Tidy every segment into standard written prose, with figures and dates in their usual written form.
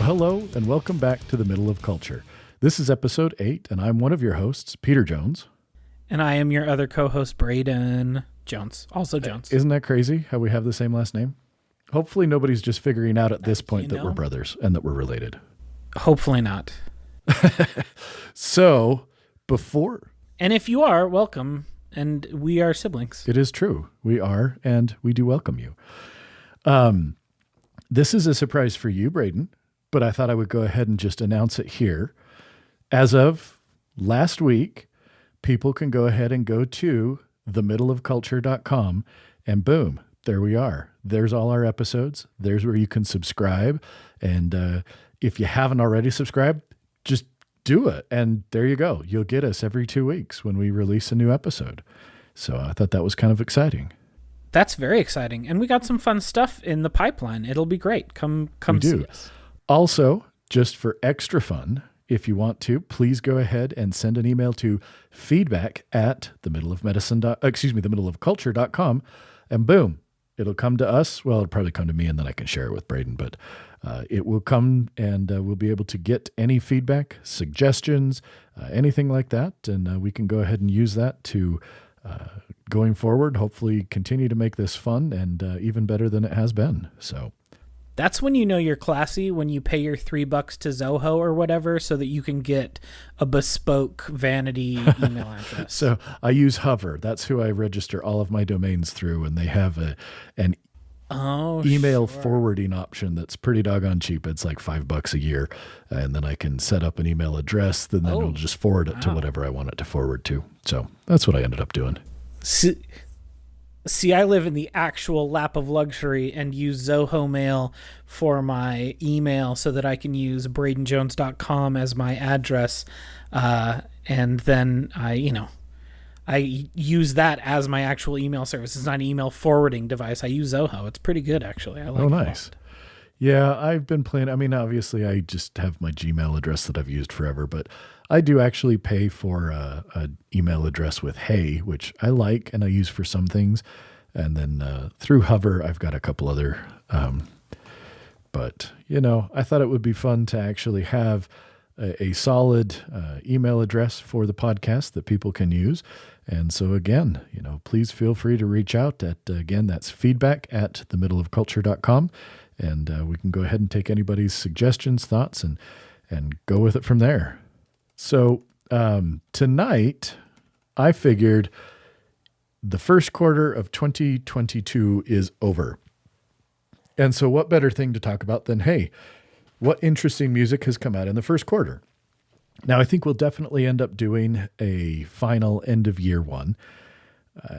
hello, and welcome back to the Middle of Culture. This is episode 8, and I'm one of your hosts, Peter Jones. And I am your other co-host, Braden Jones, also Jones. Isn't that crazy how we have the same last name? Hopefully nobody's just figuring out at this point that we're brothers and that we're related. Hopefully not. So, before... And if you are, welcome, and we are siblings. It is true. We are, and we do welcome you. This is a surprise for you, Braden, but I thought I would go ahead and just announce it here. As of last week, people can go ahead and go to themiddleofculture.com, and boom, there we are. There's all our episodes. There's where you can subscribe. And if you haven't already subscribed, just do it. And there you go. You'll get us every 2 weeks when we release a new episode. So I thought that was kind of exciting. That's very exciting. And we got some fun stuff in the pipeline. It'll be great. Come see us. Also, just for extra fun, if you please go ahead and send an email to feedback@themiddleofculture.com, and boom, it'll come to us. Well, it'll probably come to me and then I can share it with Braden, but it will come and we'll be able to get any feedback, suggestions, anything like that. And we can go ahead and use that to going forward, hopefully continue to make this fun and even better than it has been. So that's when you know you're classy, when you pay your $3 to Zoho or whatever so that you can get a bespoke vanity email address. So I use Hover. That's who I register all of my domains through, and they have an email forwarding option that's pretty doggone cheap. It's like $5 a year, and then I can set up an email address, then it'll just forward it to whatever I want it to forward to. So that's what I ended up doing. See, I live in the actual lap of luxury and use Zoho Mail for my email so that I can use bradenjones.com as my address. And then I use that as my actual email service. It's not an email forwarding device. I use Zoho. It's pretty good, actually. I like it. Nice. Yeah, I've been playing. I mean, obviously, I just have my Gmail address that I've used forever, but I do actually pay for an email address with Hey, which I like and I use for some things. And then through Hover, I've got a couple other. But, I thought it would be fun to actually have a solid email address for the podcast that people can use. And so, again, please feel free to reach out again, that's feedback@themiddleofculture.com. And we can go ahead and take anybody's suggestions, thoughts, and go with it from there. So tonight, I figured the first quarter of 2022 is over. And so what better thing to talk about than, hey, what interesting music has come out in the first quarter? Now, I think we'll definitely end up doing a final end of year one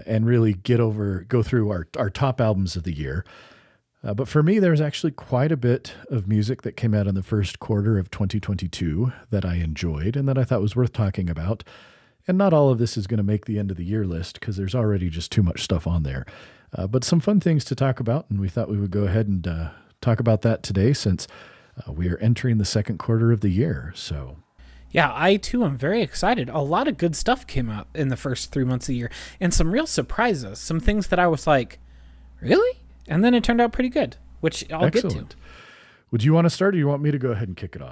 and really go through our top albums of the year. But for me, there's actually quite a bit of music that came out in the first quarter of 2022 that I enjoyed and that I thought was worth talking about. And not all of this is going to make the end of the year list because there's already just too much stuff on there. But some fun things to talk about, and we thought we would go ahead and talk about that today since we are entering the second quarter of the year. So, yeah, I too am very excited. A lot of good stuff came out in the first 3 months of the year, and some real surprises. Some things that I was like, really? And then it turned out pretty good, which I'll get to. Would you want to start, or you want me to go ahead and kick it off?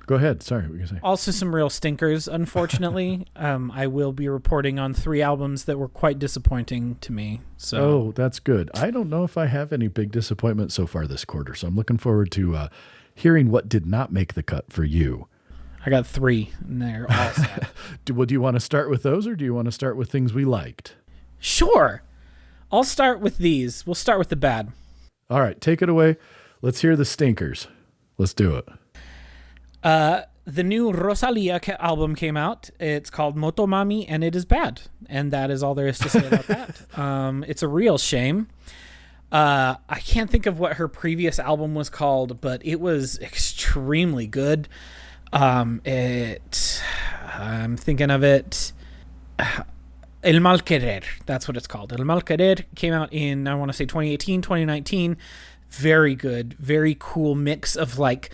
Go ahead. Sorry, what were you going to say? Also some real stinkers, unfortunately. I will be reporting on 3 albums that were quite disappointing to me. So that's good. I don't know if I have any big disappointments so far this quarter, so I'm looking forward to hearing what did not make the cut for you. I got 3, and they're all sad. Do you want to start with those, or do you want to start with things we liked? Sure. I'll start with these. We'll start with the bad. All right, take it away. Let's hear the stinkers. Let's do it. The new Rosalia album came out. It's called Motomami, and it is bad. And that is all there is to say about that. It's a real shame. I can't think of what her previous album was called, but it was extremely good. I'm thinking of it. El Mal Querer. That's what it's called. El Mal Querer came out in, I want to say 2018, 2019. Very good. Very cool mix of like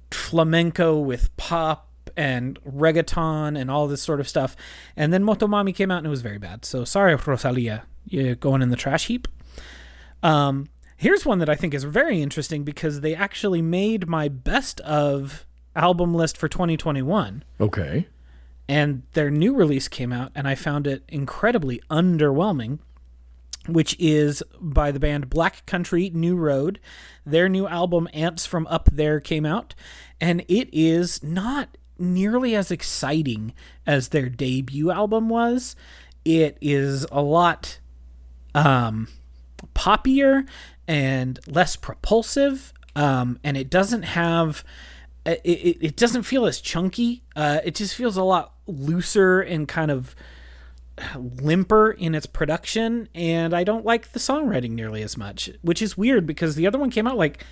flamenco with pop and reggaeton and all this sort of stuff. And then Motomami came out and it was very bad. So sorry, Rosalia. You're going in the trash heap. Here's one that I think is very interesting because they actually made my best of album list for 2021. Okay. And their new release came out, and I found it incredibly underwhelming, which is by the band Black Country New Road. Their new album, Ants from Up There, came out, and it is not nearly as exciting as their debut album was. It is a lot poppier and less propulsive, and it doesn't have... It doesn't feel as chunky. It just feels a lot looser and kind of limper in its production, and I don't like the songwriting nearly as much, which is weird because the other one came out like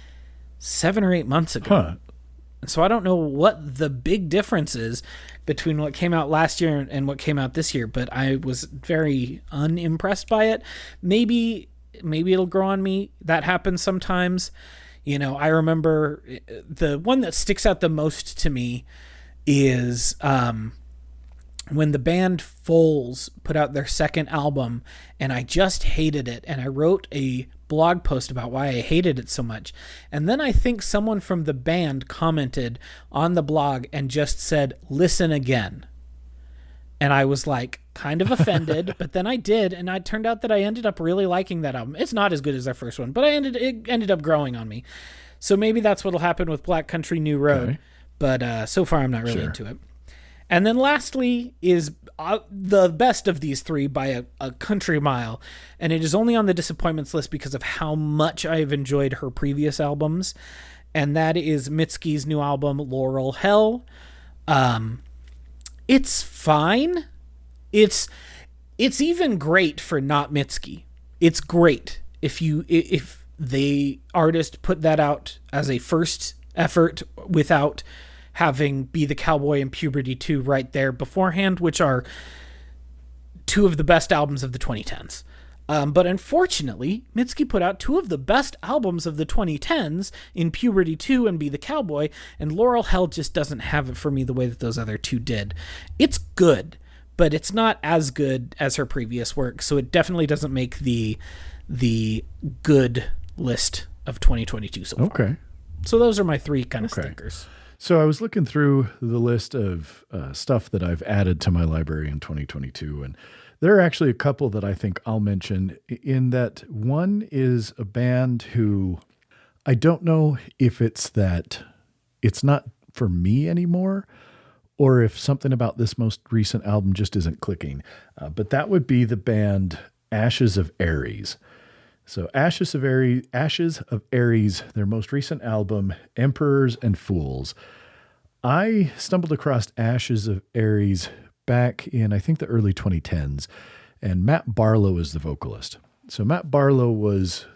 7 or 8 months ago. Huh. So I don't know what the big difference is between what came out last year and what came out this year, but I was very unimpressed by it. Maybe it'll grow on me. That happens sometimes. You know, I remember the one that sticks out the most to me is when the band Foals put out their second album, and I just hated it. And I wrote a blog post about why I hated it so much. And then I think someone from the band commented on the blog and just said, "Listen again." And I was like kind of offended, but then I did, and it turned out that I ended up really liking that album. It's not as good as their first one, but it ended up growing on me. So maybe that's what'll happen with Black Country New Road. Okay. But so far I'm not really into it. And then lastly is the best of these three by a country mile, and it is only on the disappointments list because of how much I've enjoyed her previous albums, and that is Mitski's new album, Laurel Hell. It's fine. It's even great for not Mitski. It's great if the artist put that out as a first effort without having Be the Cowboy and Puberty 2 right there beforehand, which are two of the best albums of the 2010s. But unfortunately, Mitski put out two of the best albums of the 2010s in Puberty 2 and Be the Cowboy, and Laurel Hell just doesn't have it for me the way that those other two did. It's good, but it's not as good as her previous work, so it definitely doesn't make the good list of 2022 so far. Okay. So those are my three kind of stinkers. So I was looking through the list of stuff that I've added to my library in 2022, and there are actually a couple that I think I'll mention, in that one is a band who I don't know if it's that it's not for me anymore, or if something about this most recent album just isn't clicking. But that would be the band Ashes of Aries. So Ashes of Aries, their most recent album, Emperors and Fools. I stumbled across Ashes of Aries back in, I think, the early 2010s, and Matt Barlow is the vocalist. So Matt Barlow was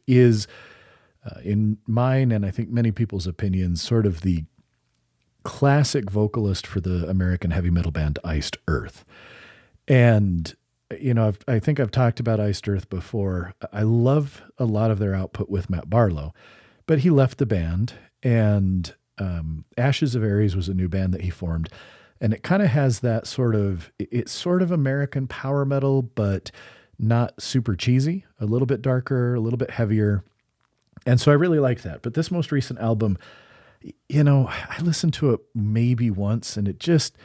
is in mine, and I think many people's opinions, sort of the classic vocalist for the American heavy metal band Iced Earth. And, you know, I think I've talked about Iced Earth before. I love a lot of their output with Matt Barlow, but he left the band, and Ashes of Aries was a new band that he formed. And it kind of has that it's sort of American power metal, but not super cheesy, a little bit darker, a little bit heavier. And so I really like that. But this most recent album, you know, I listened to it maybe once, and I just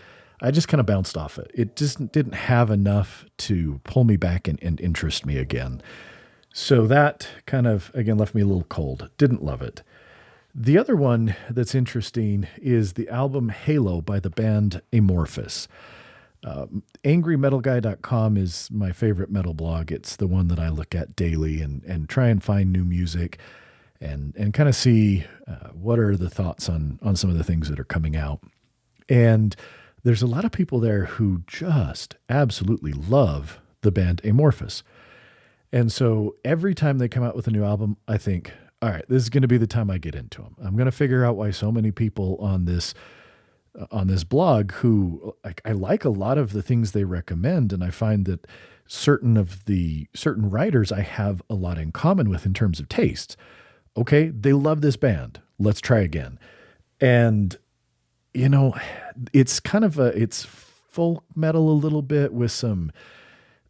kind of bounced off it. It just didn't have enough to pull me back and interest me again. So that kind of, again, left me a little cold. Didn't love it. The other one that's interesting is the album Halo by the band Amorphous. AngryMetalGuy.com is my favorite metal blog. It's the one that I look at daily and try and find new music and kind of see what are the thoughts on some of the things that are coming out. And there's a lot of people there who just absolutely love the band Amorphous. And so every time they come out with a new album, I think, all right, this is going to be the time I get into them. I'm going to figure out why so many people on this blog who I like a lot of the things they recommend. And I find that certain writers I have a lot in common with in terms of tastes. Okay, they love this band. Let's try again. And, you know, it's kind of it's folk metal a little bit with some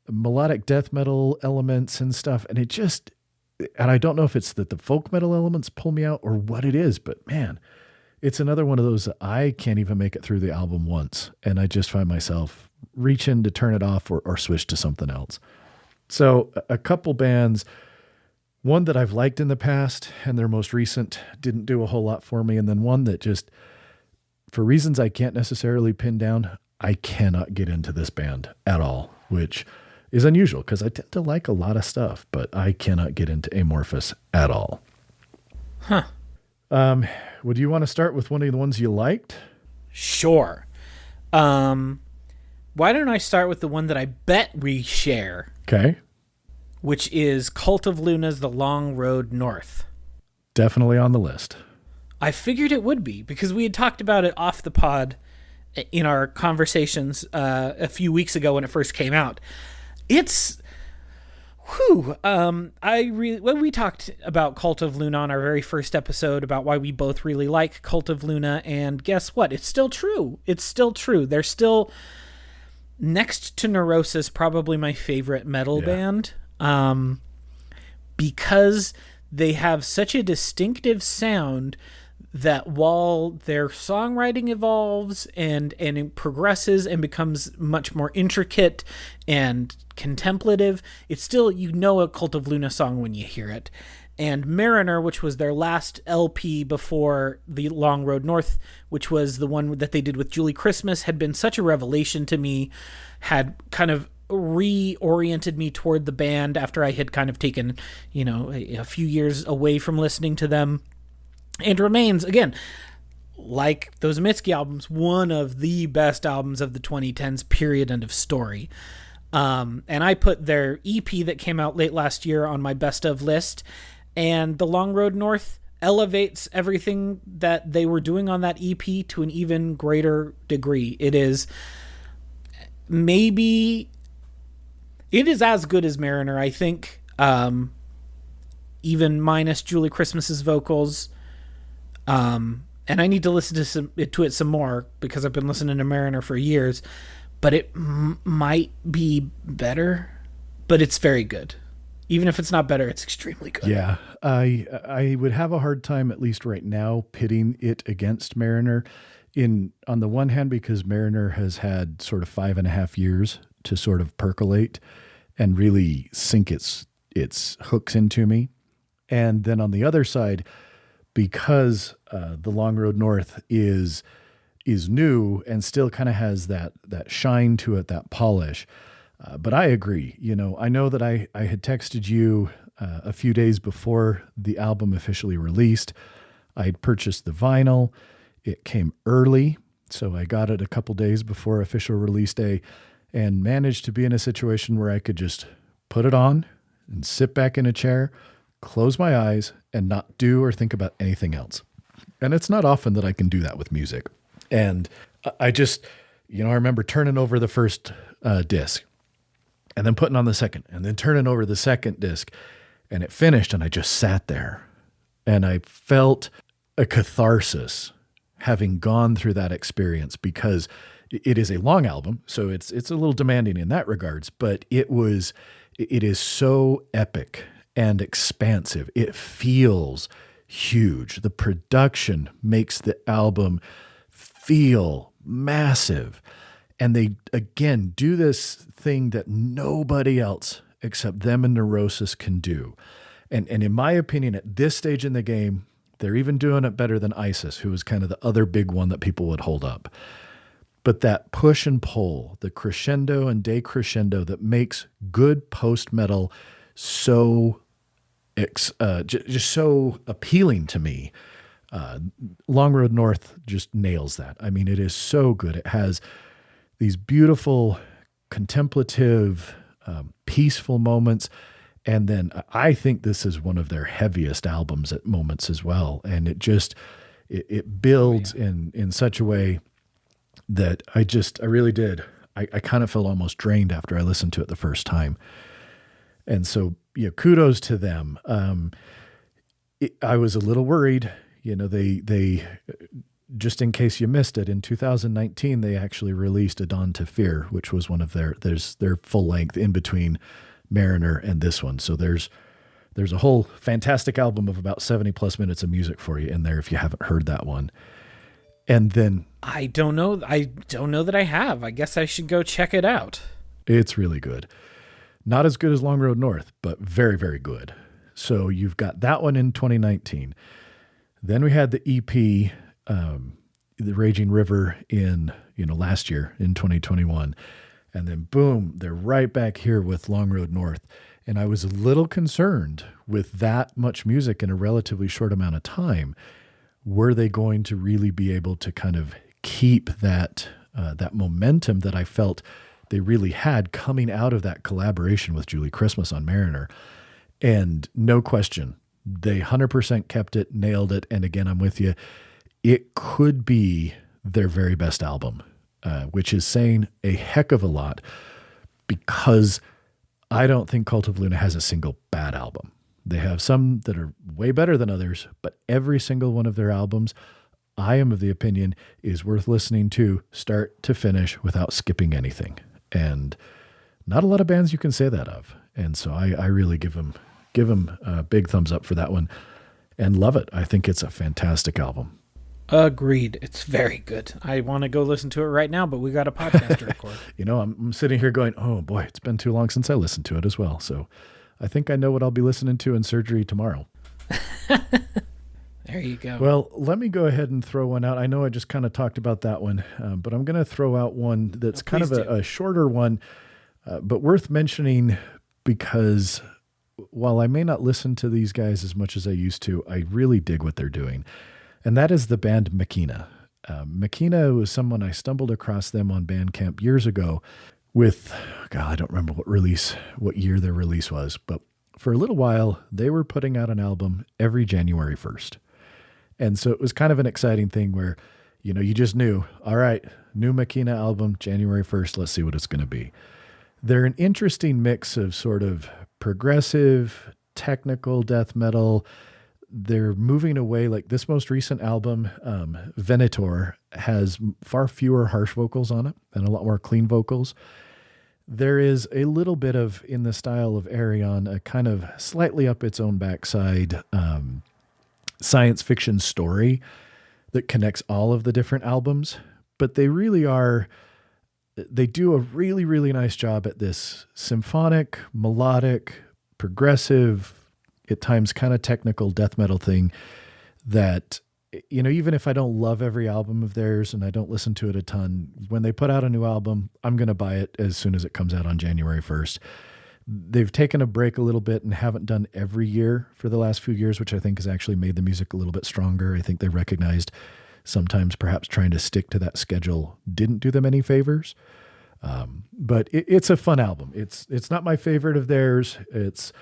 melodic death metal elements and stuff. And and I don't know if it's that the folk metal elements pull me out or what it is, but man, it's another one of those that I can't even make it through the album once. And I just find myself reaching to turn it off or switch to something else. So a couple bands, one that I've liked in the past and their most recent didn't do a whole lot for me. And then one that just, for reasons I can't necessarily pin down, I cannot get into this band at all, which is unusual because I tend to like a lot of stuff, but I cannot get into Amorphous at all. Huh. Would you want to start with one of the ones you liked? Sure. Why don't I start with the one that I bet we share? Okay. Which is Cult of Luna's The Long Road North. Definitely on the list. I figured it would be because we had talked about it off the pod in our conversations a few weeks ago when it first came out. It's... when we talked about Cult of Luna on our very first episode about why we both really like Cult of Luna, and guess what? It's still true. It's still true. They're still, next to Neurosis, probably my favorite metal band, because they have such a distinctive sound that while their songwriting evolves and it progresses and becomes much more intricate and contemplative, it's still, a Cult of Luna song when you hear it. And Mariner, which was their last LP before The Long Road North, which was the one that they did with Julie Christmas, had been such a revelation to me, had kind of reoriented me toward the band after I had kind of taken, a few years away from listening to them. And remains, again, like those Mitski albums, one of the best albums of the 2010s, period, end of story. And I put their EP that came out late last year on my best of list, and The Long Road North elevates everything that they were doing on that EP to an even greater degree. It is as good as Mariner, I think, even minus Julie Christmas's vocals. And I need to listen to it some more because I've been listening to Mariner for years, but it might be better, but it's very good. Even if it's not better, it's extremely good. Yeah. I would have a hard time, at least right now, pitting it against Mariner on the one hand, because Mariner has had sort of 5.5 years to sort of percolate and really sink its hooks into me. And then on the other side, because The Long Road North is new and still kind of has that shine to it, that polish. But I agree. I know that I had texted you a few days before the album officially released. I had purchased the vinyl. It came early, so I got it a couple days before official release day and managed to be in a situation where I could just put it on and sit back in a chair, close my eyes, and not do or think about anything else. And it's not often that I can do that with music. And I just, I remember turning over the first disc and then putting on the second and then turning over the second disc, and it finished and I just sat there and I felt a catharsis having gone through that experience, because it is a long album. So it's a little demanding in that regards, but it is so epic and expansive. It feels huge. The production makes the album feel massive. And they, again, do this thing that nobody else except them and Neurosis can do. And in my opinion, at this stage in the game, they're even doing it better than Isis, who was kind of the other big one that people would hold up. But that push and pull, the crescendo and decrescendo that makes good post-metal so just so appealing to me. Long Road North just nails that. I mean, it is so good. It has these beautiful, contemplative, peaceful moments. And then I think this is one of their heaviest albums at moments as well. And it builds in such a way that I really did. I kind of felt almost drained after I listened to it the first time. And so, kudos to them. I was a little worried, they just in case you missed it, in 2019, they actually released A Dawn to Fear, which was one of their full length in between Mariner and this one. So there's a whole fantastic album of about 70 plus minutes of music for you in there if you haven't heard that one. And then I don't know that I have. I guess I should go check it out. It's really good. Not as good as Long Road North, but very, very good. So you've got that one in 2019. Then we had the EP, The Raging River in, last year in 2021. And then boom, they're right back here with Long Road North. And I was a little concerned with that much music in a relatively short amount of time. Were they going to really be able to kind of keep that momentum that I felt they really had coming out of that collaboration with Julie Christmas on Mariner? And no question, they 100% kept it, nailed it. And again, I'm with you. It could be their very best album, which is saying a heck of a lot, because I don't think Cult of Luna has a single bad album. They have some that are way better than others, but every single one of their albums, I am of the opinion, is worth listening to start to finish without skipping anything. And not a lot of bands you can say that of. And so I really give them a big thumbs up for that one and love it. I think it's a fantastic album. Agreed. It's very good. I want to go listen to it right now, but we got a podcast to record. I'm sitting here going, oh boy, it's been too long since I listened to it as well. So I think I know what I'll be listening to in surgery tomorrow. There you go. Well, let me go ahead and throw one out. I know I just kind of talked about that one, but I'm going to throw out one that's kind of a shorter one, but worth mentioning, because while I may not listen to these guys as much as I used to, I really dig what they're doing. And that is the band Makina. Makina was someone I stumbled across them on Bandcamp years ago with, God, I don't remember what year their release was, but for a little while, they were putting out an album every January 1st. And so it was kind of an exciting thing where, you just knew, all right, new Makina album, January 1st, let's see what it's going to be. They're an interesting mix of sort of progressive, technical death metal. They're moving away, like this most recent album, Venator, has far fewer harsh vocals on it and a lot more clean vocals. There is a little bit of, in the style of Ayreon, a kind of slightly up its own backside science fiction story that connects all of the different albums. But they do a really, really nice job at this symphonic, melodic, progressive, at times kind of technical death metal thing that, even if I don't love every album of theirs and I don't listen to it a ton, when they put out a new album, I'm going to buy it as soon as it comes out on January 1st. They've taken a break a little bit and haven't done every year for the last few years, which I think has actually made the music a little bit stronger. I think they recognized sometimes perhaps trying to stick to that schedule didn't do them any favors. But it's a fun album. It's not my favorite of theirs. It's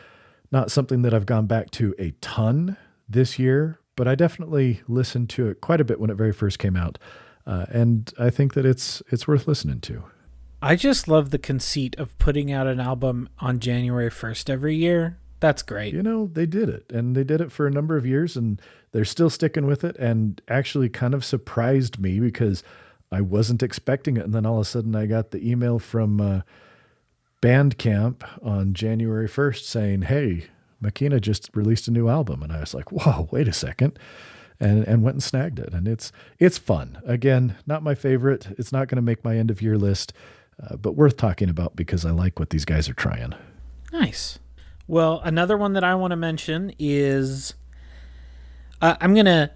not something that I've gone back to a ton this year, but I definitely listened to it quite a bit when it very first came out. And I think that it's worth listening to. I just love the conceit of putting out an album on January 1st every year. That's great. They did it, and they did it for a number of years, and they're still sticking with it, and actually kind of surprised me because I wasn't expecting it. And then all of a sudden I got the email from Bandcamp on January 1st saying, hey, Makina just released a new album. And I was like, whoa, wait a second. And went and snagged it. And it's fun. Again, not my favorite. It's not going to make my end of year list, but worth talking about because I like what these guys are trying. Nice. Well, another one that I want to mention is I'm going to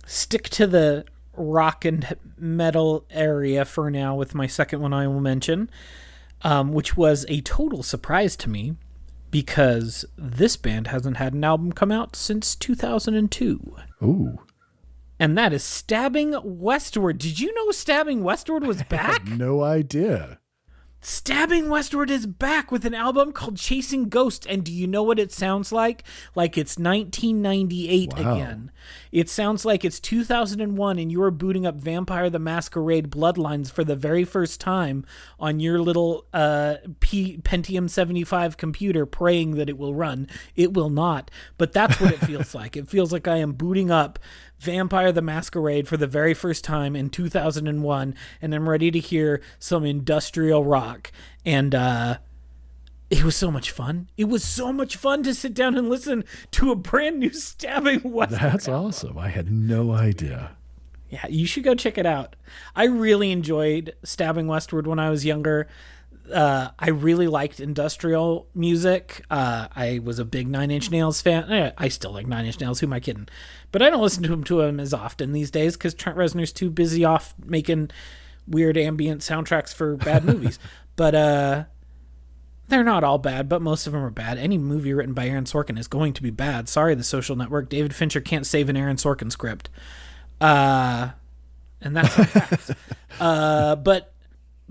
stick to the rock and metal area for now with my second one I will mention, which was a total surprise to me because this band hasn't had an album come out since 2002. Ooh. And that is Stabbing Westward. Did you know Stabbing Westward was back? I had no idea. Stabbing Westward is back with an album called Chasing Ghosts, and do you know what it sounds like? Like it's 1998 again. It sounds like it's 2001 and you are booting up Vampire the Masquerade Bloodlines for the very first time on your little Pentium 75 computer, praying that it will run. It will not, but that's what it feels like. It feels like I am booting up Vampire the Masquerade for the very first time in 2001, and I'm ready to hear some industrial rock. And it was so much fun. It was so much fun to sit down and listen to a brand new Stabbing Westward. That's awesome. I had no idea. Yeah, you should go check it out. I really enjoyed Stabbing Westward when I was younger. I really liked industrial music. I was a big Nine Inch Nails fan. I still like Nine Inch Nails. Who am I kidding? But I don't listen to him as often these days because Trent Reznor's too busy off making weird ambient soundtracks for bad movies. But they're not all bad, but most of them are bad. Any movie written by Aaron Sorkin is going to be bad. Sorry, The Social Network. David Fincher can't save an Aaron Sorkin script. And that's a fact.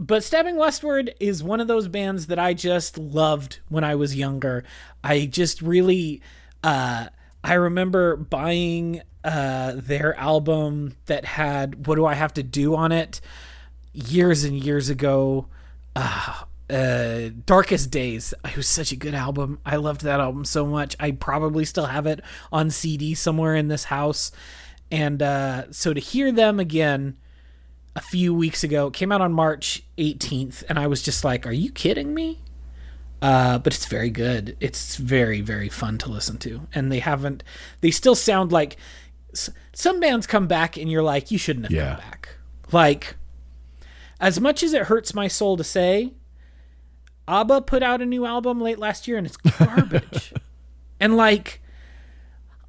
But Stabbing Westward is one of those bands that I just loved when I was younger. I just really, I remember buying their album that had What Do I Have to Do on it years and years ago. Darkest Days. It was such a good album. I loved that album so much. I probably still have it on CD somewhere in this house. And so to hear them again a few weeks ago, it came out on March 18th, and I was just like, are you kidding me? But it's very good. It's very, very fun to listen to. And they still sound like some bands come back and you're like, you shouldn't have come back. Like, as much as it hurts my soul to say, ABBA put out a new album late last year and it's garbage. And like,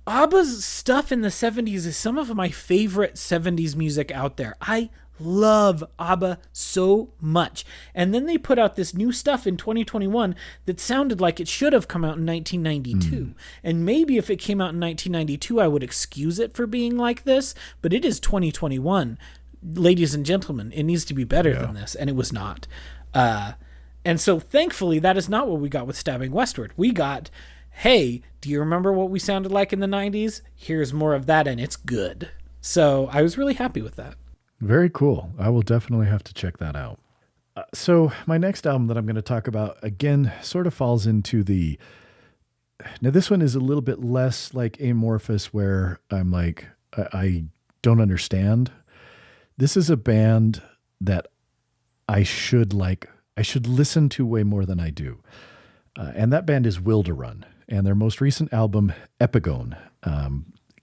ABBA's stuff in the 70s is some of my favorite 70s music out there. I love ABBA so much. And then they put out this new stuff in 2021 that sounded like it should have come out in 1992. And maybe if it came out in 1992, I would excuse it for being like this. But it is 2021. Ladies and gentlemen, it needs to be better than this. And it was not. And so thankfully, that is not what we got with Stabbing Westward. We got, hey, do you remember what we sounded like in the 90s? Here's more of that, and it's good. So I was really happy with that. Very cool. I will definitely have to check that out. So my next album that I'm going to talk about, again, sort of falls into the... Now, this one is a little bit less like Amorphous, where I'm like, I don't understand. This is a band that I should listen to way more than I do. And that band is Wilderun. And their most recent album, Epigone,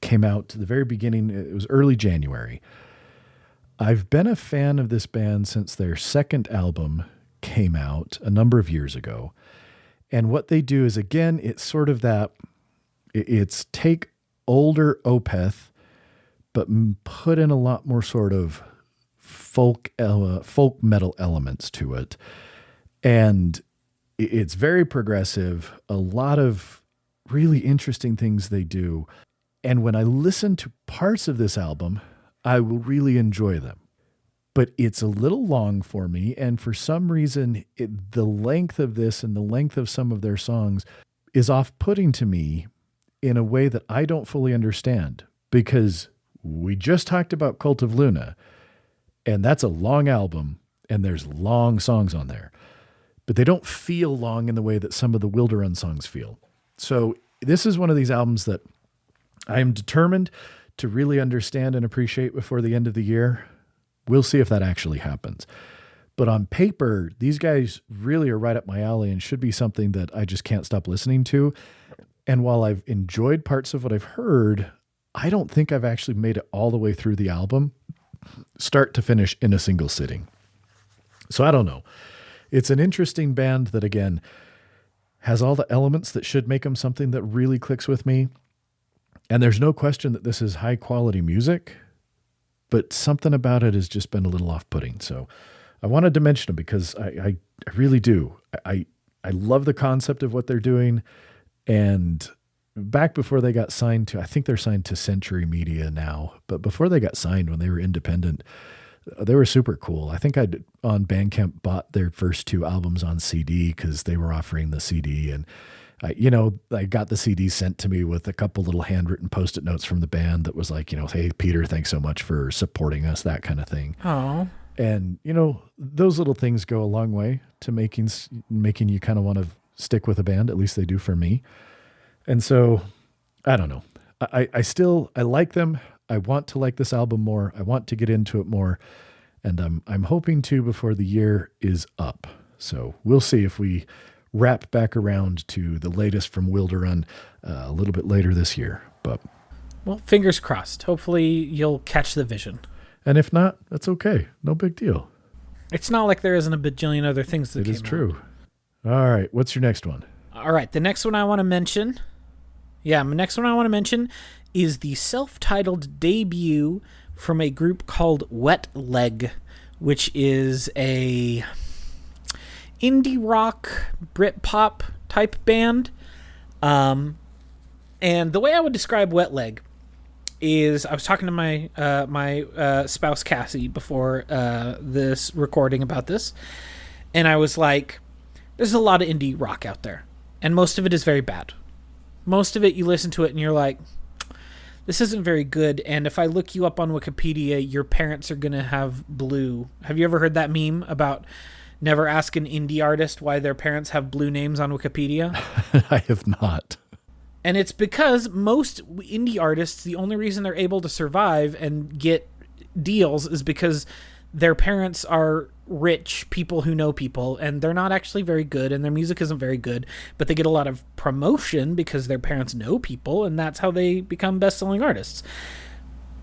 came out to the very beginning. It was early January. I've been a fan of this band since their second album came out a number of years ago. And what they do is, again, it's sort of that, it's take older Opeth, but put in a lot more sort of folk metal elements to it. And it's very progressive, a lot of really interesting things they do. And when I listen to parts of this album, I will really enjoy them. But it's a little long for me. And for some reason, the length of this and the length of some of their songs is off-putting to me in a way that I don't fully understand. Because we just talked about Cult of Luna, and that's a long album, and there's long songs on there. But they don't feel long in the way that some of the Wilderun songs feel. So this is one of these albums that I am determined to really understand and appreciate before the end of the year. We'll see if that actually happens. But on paper, these guys really are right up my alley and should be something that I just can't stop listening to. And while I've enjoyed parts of what I've heard, I don't think I've actually made it all the way through the album, start to finish, in a single sitting. So I don't know. It's an interesting band that, again, has all the elements that should make them something that really clicks with me. And there's no question that this is high quality music, but something about it has just been a little off-putting. So I wanted to mention them because I really do. I love the concept of what they're doing. And back before they got signed to, I think they're signed to Century Media now, but before they got signed, when they were independent, they were super cool. I think I'd on Bandcamp bought their first two albums on CD because they were offering the CD. And I got the CD sent to me with a couple little handwritten Post-it notes from the band that was like, hey, Peter, thanks so much for supporting us, that kind of thing. Oh. And, those little things go a long way to making you kind of want to stick with a band. At least they do for me. And so, I don't know. I like them. I want to like this album more. I want to get into it more. And I'm hoping to before the year is up. So we'll see if we wrap back around to the latest from Wilderun a little bit later this year. But well, fingers crossed. Hopefully you'll catch the vision. And if not, that's okay. No big deal. It's not like there isn't a bajillion other things that came out. It is true. All right. What's your next one? All right. The next one I want to mention. Yeah, the next one I want to mention is the self-titled debut from a group called Wet Leg, which is a indie rock, Britpop type band. And the way I would describe Wet Leg is, I was talking to my spouse Cassie before this recording about this, and I was like, there's a lot of indie rock out there, and most of it is very bad. Most of it, you listen to it and you're like, this isn't very good, and if I look you up on Wikipedia, your parents are going to have blue. Have you ever heard that meme about never ask an indie artist why their parents have blue names on Wikipedia? I have not. And it's because most indie artists, the only reason they're able to survive and get deals is because their parents are rich people who know people, and they're not actually very good, and their music isn't very good, but they get a lot of promotion because their parents know people, and that's how they become best-selling artists.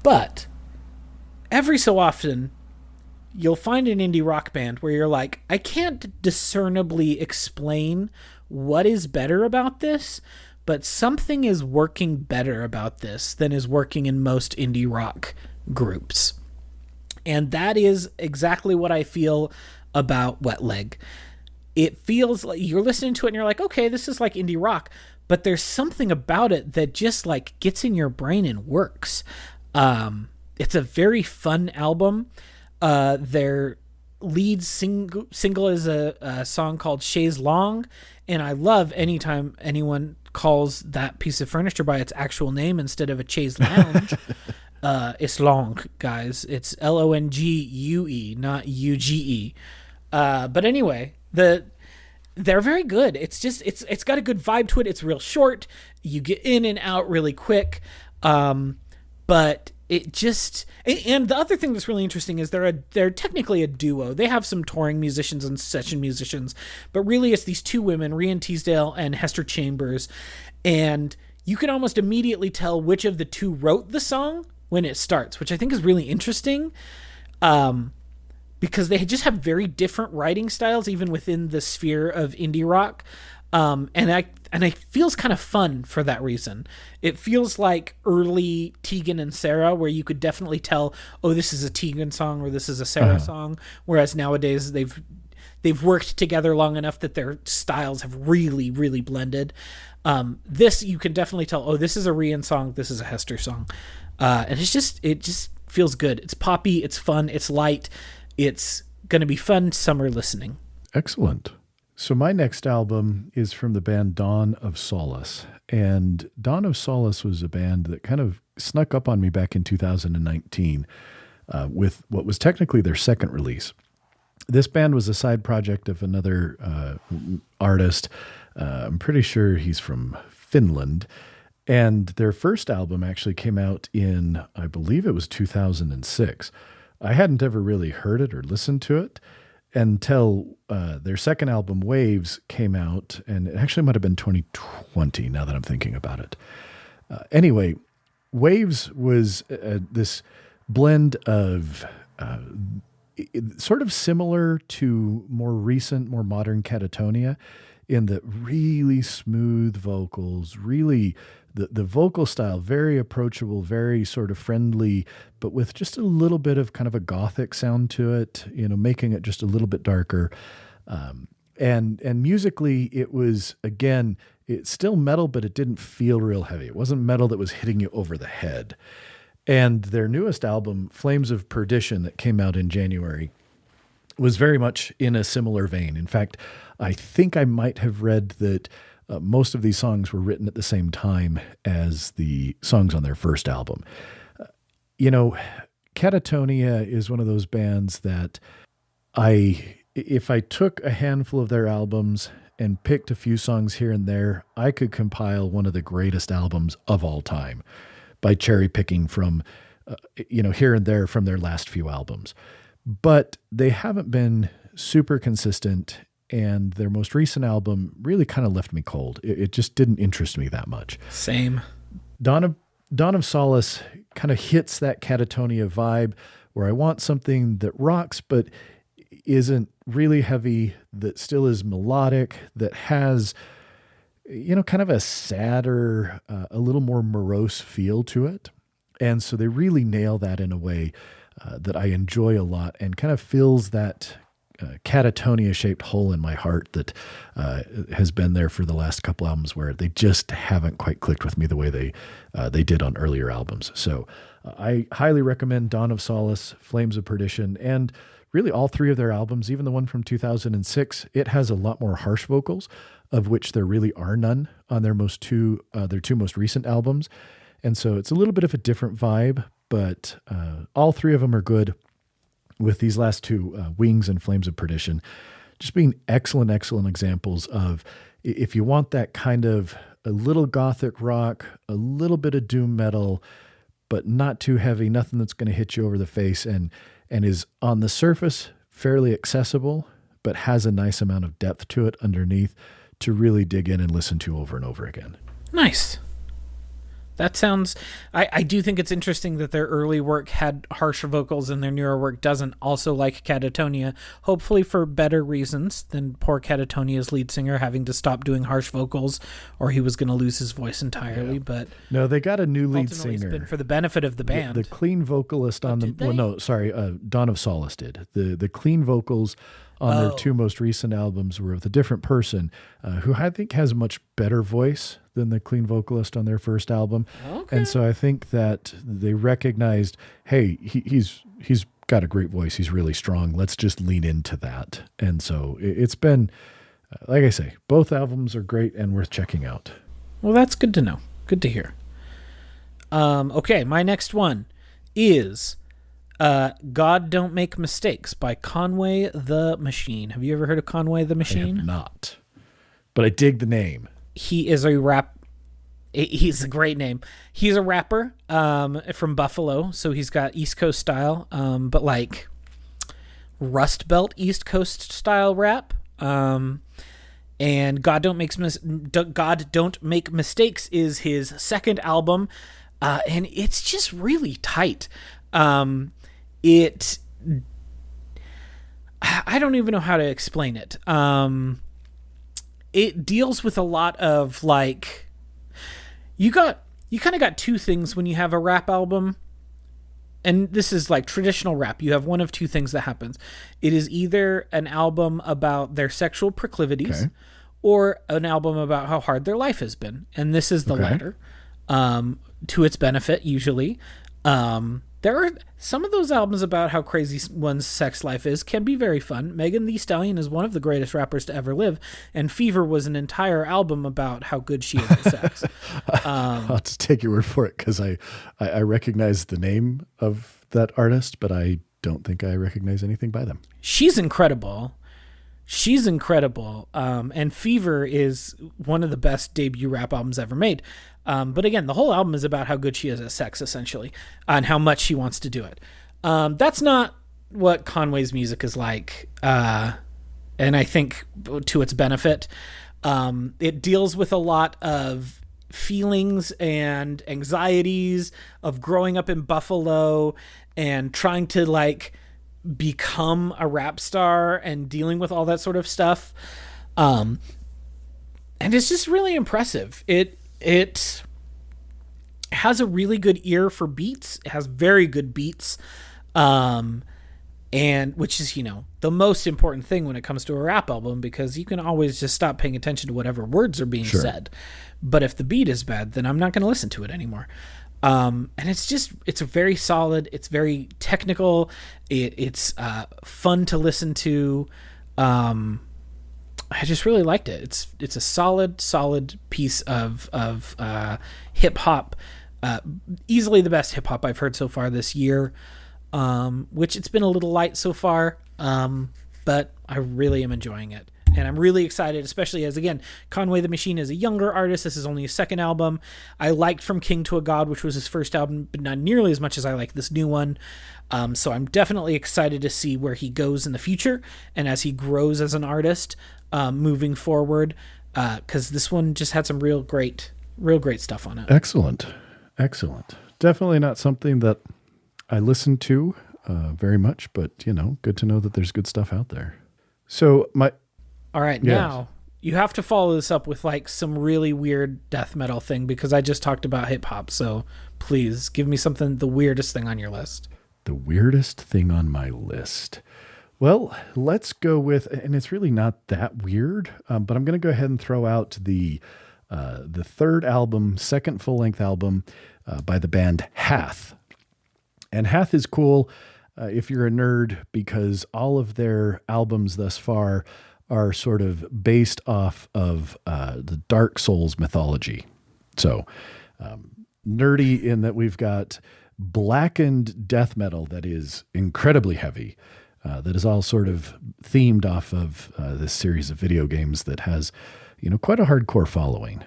But every so often, you'll find an indie rock band where you're like, I can't discernibly explain what is better about this, but something is working better about this than is working in most indie rock groups. And that is exactly what I feel about Wet Leg. It feels like you're listening to it and you're like, okay, this is like indie rock, but there's something about it that just like gets in your brain and works. It's a very fun album. Their lead single is a song called Chaise Longue, and I love anytime anyone calls that piece of furniture by its actual name instead of a chaise lounge. It's long, guys. It's Longue, not Uge. But anyway, they're very good. It's got a good vibe to it. It's real short. You get in and out really quick. But it just, and the other thing that's really interesting is they're technically a duo. They have some touring musicians and session musicians, but really it's these two women, Rhian Teasdale and Hester Chambers, and you can almost immediately tell which of the two wrote the song when it starts, which I think is really interesting, because they just have very different writing styles, even within the sphere of indie rock. And it feels kind of fun for that reason. It feels like early Tegan and Sara, where you could definitely tell, oh, this is a Tegan song or this is a Sara song. Whereas nowadays they've worked together long enough that their styles have really, really blended. This you can definitely tell, oh, this is a Rhian song, this is a Hester song. And it just feels good. It's poppy, it's fun, it's light. It's going to be fun summer listening. Excellent. So my next album is from the band Dawn of Solace. And Dawn of Solace was a band that kind of snuck up on me back in 2019 with what was technically their second release. This band was a side project of another artist. I'm pretty sure he's from Finland. And their first album actually came out in, I believe it was 2006. I hadn't ever really heard it or listened to it until their second album, Waves, came out, and it actually might have been 2020, now that I'm thinking about it. Anyway, Waves was this blend of sort of similar to more recent, more modern Catatonia, in the really smooth vocals, really the vocal style, very approachable, very sort of friendly, but with just a little bit of kind of a gothic sound to it, making it just a little bit darker. And musically, it was, again, it's still metal, but it didn't feel real heavy. It wasn't metal that was hitting you over the head. And their newest album, Flames of Perdition, that came out in January, was very much in a similar vein. In fact, I think I might have read that most of these songs were written at the same time as the songs on their first album. Catatonia is one of those bands that if I took a handful of their albums and picked a few songs here and there, I could compile one of the greatest albums of all time by cherry picking from here and there from their last few albums. But they haven't been super consistent, and their most recent album really kind of left me cold. It just didn't interest me that much. Same. Dawn of Solace kind of hits that Catatonia vibe where I want something that rocks but isn't really heavy, that still is melodic, that has, kind of a sadder, a little more morose feel to it. And so they really nail that in a way that I enjoy a lot, and kind of fills that Catatonia-shaped hole in my heart that has been there for the last couple albums, where they just haven't quite clicked with me the way they did on earlier albums. So I highly recommend Dawn of Solace, Flames of Perdition, and really all three of their albums, even the one from 2006. It has a lot more harsh vocals, of which there really are none on their two most recent albums. And so it's a little bit of a different vibe, but all three of them are good, with these last two, Wings and Flames of Perdition, just being excellent examples of, if you want that kind of a little gothic rock, a little bit of doom metal, but not too heavy, nothing that's going to hit you over the face, and is on the surface fairly accessible, but has a nice amount of depth to it underneath to really dig in and listen to over and over again. Nice. That sounds... I do think it's interesting that their early work had harsher vocals and their newer work doesn't, also like Catatonia, hopefully for better reasons than poor Catatonia's lead singer having to stop doing harsh vocals, or he was going to lose his voice entirely. But no, they got a new lead ultimately singer. It's been for the benefit of the band. The clean vocalist on Dawn of Solace did. The clean vocals on their two most recent albums were with a different person, who I think has a much better voice than the clean vocalist on their first album. Okay. And so I think that they recognized, hey, he's got a great voice. He's really strong. Let's just lean into that. And so it's been, like I say, both albums are great and worth checking out. Well, that's good to know. Good to hear. Okay, my next one is God Don't Make Mistakes by Conway the Machine. Have you ever heard of Conway the Machine? I have not, but I dig the name. He's a great name. He's a rapper from Buffalo, so he's got East Coast style, but like Rust Belt East Coast style rap. And God Don't Make Mistakes is his second album, and it's just really tight. I don't even know how to explain it. It deals with a lot of like, you kind of got two things when you have a rap album, and this is like traditional rap. You have one of two things that happens. It is either an album about their sexual proclivities, or an album about how hard their life has been. And this is the latter, to its benefit, usually. There are some of those albums about how crazy one's sex life is can be very fun. Megan Thee Stallion is one of the greatest rappers to ever live, and Fever was an entire album about how good she is at sex. I'll just take your word for it, because I recognize the name of that artist, but I don't think I recognize anything by them. She's incredible. And Fever is one of the best debut rap albums ever made. But again, the whole album is about how good she is at sex, essentially, and how much she wants to do it. That's not what Conway's music is like. And I think to its benefit, it deals with a lot of feelings and anxieties of growing up in Buffalo and trying to like become a rap star and dealing with all that sort of stuff. And it's just really impressive. It has a really good ear for beats. It has very good beats. And which is, the most important thing when it comes to a rap album, because you can always just stop paying attention to whatever words are being said. But if the beat is bad, then I'm not going to listen to it anymore. And it's very solid. It's very technical. It's fun to listen to. I just really liked it. It's a solid piece of hip hop. Easily the best hip hop I've heard so far this year. Which it's been a little light so far. But I really am enjoying it. And I'm really excited, especially as, again, Conway the Machine is a younger artist. This is only his second album. I liked From King to a God, which was his first album, but not nearly as much as I like this new one. So I'm definitely excited to see where he goes in the future and as he grows as an artist moving forward, because this one just had some real great stuff on it. Excellent. Definitely not something that I listen to very much, but, good to know that there's good stuff out there. So all right, yes. Now you have to follow this up with like some really weird death metal thing, because I just talked about hip hop. So please give me something, the weirdest thing on your list. The weirdest thing on my list. Well, let's go with, and it's really not that weird, but I'm going to go ahead and throw out the third album, second full-length album by the band Hath. And Hath is cool if you're a nerd, because all of their albums thus far are sort of based off of the Dark Souls mythology. So nerdy in that we've got blackened death metal that is incredibly heavy, that is all sort of themed off of this series of video games that has, quite a hardcore following.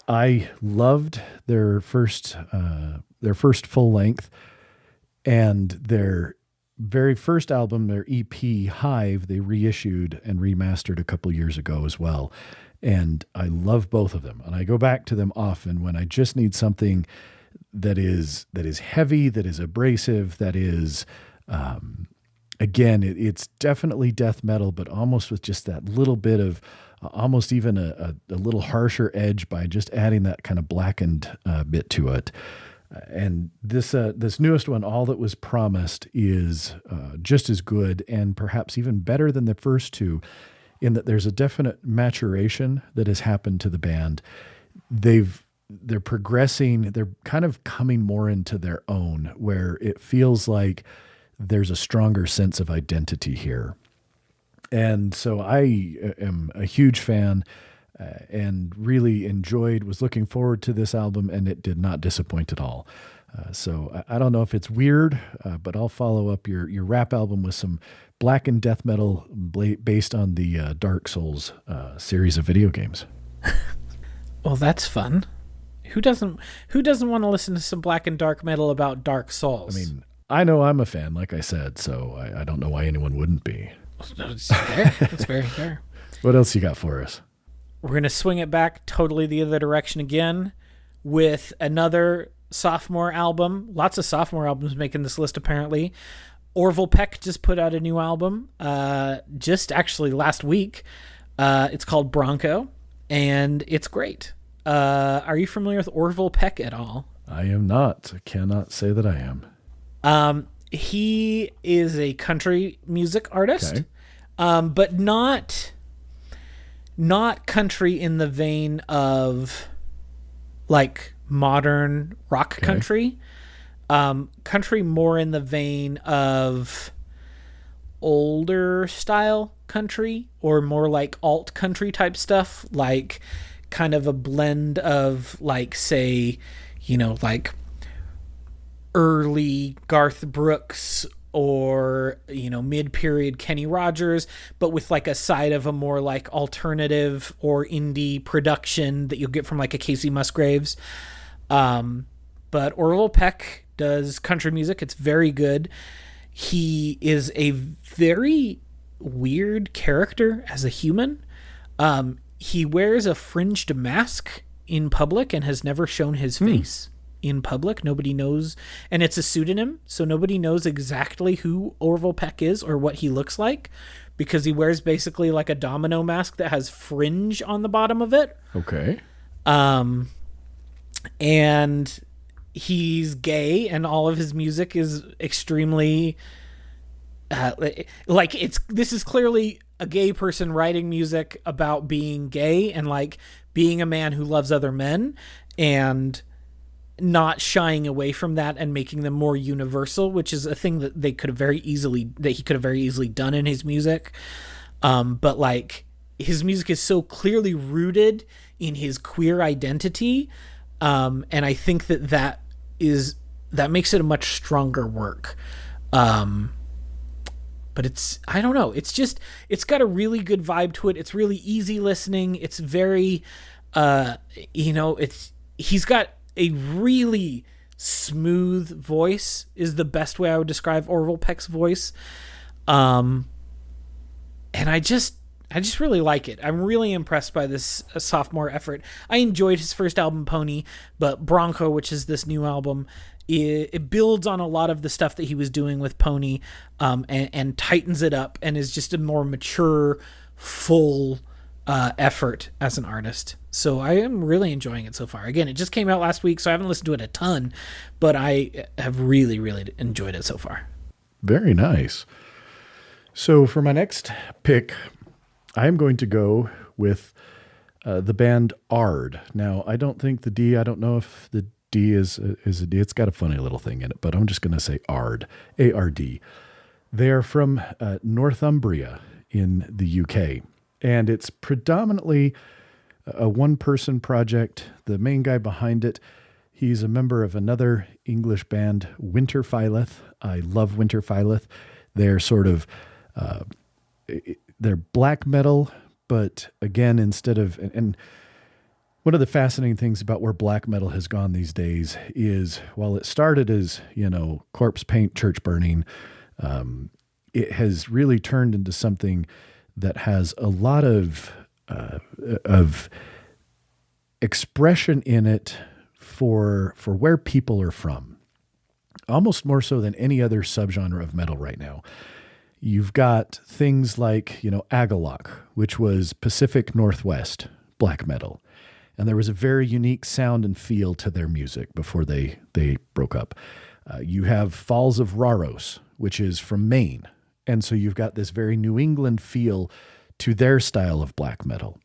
I loved their first full length, and their very first album, their EP Hive, they reissued and remastered a couple years ago as well. And I love both of them. And I go back to them often when I just need something that is heavy, that is abrasive, that is, again, it's definitely death metal, but almost with just that little bit of almost even a little harsher edge by just adding that kind of blackened bit to it. And this newest one, All That Was Promised, is just as good and perhaps even better than the first two, in that there's a definite maturation that has happened to the band. They're progressing, they're kind of coming more into their own, where it feels like there's a stronger sense of identity here. And so I am a huge fan and really was looking forward to this album, and it did not disappoint at all. So I don't know if it's weird, but I'll follow up your rap album with some blackened death metal based on the Dark Souls series of video games. Well, that's fun. Who doesn't want to listen to some black and dark metal about Dark Souls? I mean, I know I'm a fan, like I said, so I don't know why anyone wouldn't be. That's fair. That's very fair. What else you got for us? We're going to swing it back totally the other direction again with another sophomore album. Lots of sophomore albums making this list, apparently. Orville Peck just put out a new album just actually last week. It's called Bronco, and it's great. Are you familiar with Orville Peck at all? I am not. I cannot say that I am. He is a country music artist, okay. But not country in the vein of like modern rock okay. country. Country more in the vein of older style country, or more like alt country type stuff, like kind of a blend of like, say, like early Garth Brooks or, mid-period Kenny Rogers, but with like a side of a more like alternative or indie production that you'll get from like a Casey Musgraves. But Orville Peck does country music. It's very good. He is a very weird character as a human. He wears a fringed mask in public and has never shown his face in public. Nobody knows, and it's a pseudonym, so nobody knows exactly who Orville Peck is or what he looks like, because he wears basically like a domino mask that has fringe on the bottom of it. Okay. And he's gay, and all of his music is extremely this is clearly a gay person writing music about being gay and like being a man who loves other men, and not shying away from that and making them more universal, which is a thing that he could have very easily done in his music. But like his music is so clearly rooted in his queer identity. And I think that makes it a much stronger work. but I don't know. It's got a really good vibe to it. It's really easy listening. It's very, he's got a really smooth voice is the best way I would describe Orville Peck's voice. And I just really like it. I'm really impressed by this sophomore effort. I enjoyed his first album, Pony, but Bronco, which is this new album, it builds on a lot of the stuff that he was doing with Pony, and tightens it up and is just a more mature, full effort as an artist. So I am really enjoying it so far. Again, it just came out last week, so I haven't listened to it a ton, but I have really, really enjoyed it so far. Very nice. So for my next pick, I'm going to go with the band Ard. Now, I don't think the D, I don't know if the D is a D. It's got a funny little thing in it, but I'm just going to say Ard, A-R-D. They are from Northumbria in the UK, and it's predominantly a one-person project. The main guy behind it, he's a member of another English band, Winter Phyleth. I love Winter Phyleth. They're sort of, they're black metal, but again, instead of, and one of the fascinating things about where black metal has gone these days is, while it started as, corpse paint, church burning, it has really turned into something that has a lot of expression in it for where people are from, almost more so than any other subgenre of metal right now. You've got things like, Agalloch, which was Pacific Northwest black metal. And there was a very unique sound and feel to their music before they broke up. You have Falls of Rauros, which is from Maine. And so you've got this very New England feel to their style of black metal.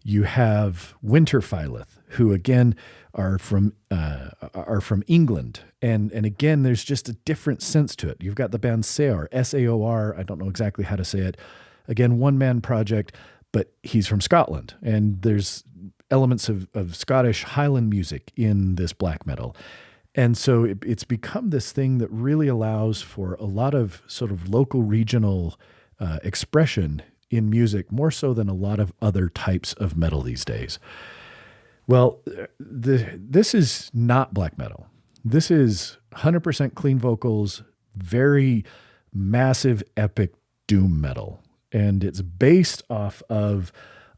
You have Winter Phyleth, who again are from England, and again there's just a different sense to it. You've got the band Saor, S-A-O-R. I don't know exactly how to say it. Again, one man project, but he's from Scotland, and there's elements of Scottish Highland music in this black metal. And so it's become this thing that really allows for a lot of sort of local regional expression in music, more so than a lot of other types of metal these days. Well, this is not black metal. This is 100% clean vocals, very massive, epic doom metal. And it's based off of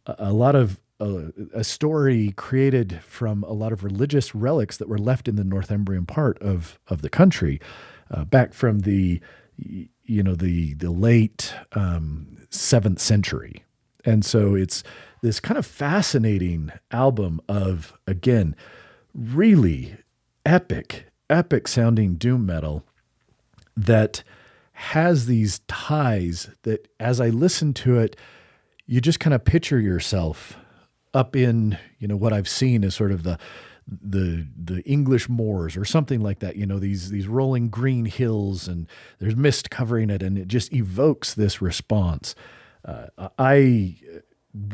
a lot of a story created from a lot of religious relics that were left in the Northumbrian part of the country, back from the late 7th century. And so it's this kind of fascinating album of, again, really epic sounding doom metal that has these ties that, as I listen to it, you just kind of picture yourself up in, what I've seen as sort of the English moors or something like that, these rolling green hills, and there's mist covering it, and it just evokes this response. I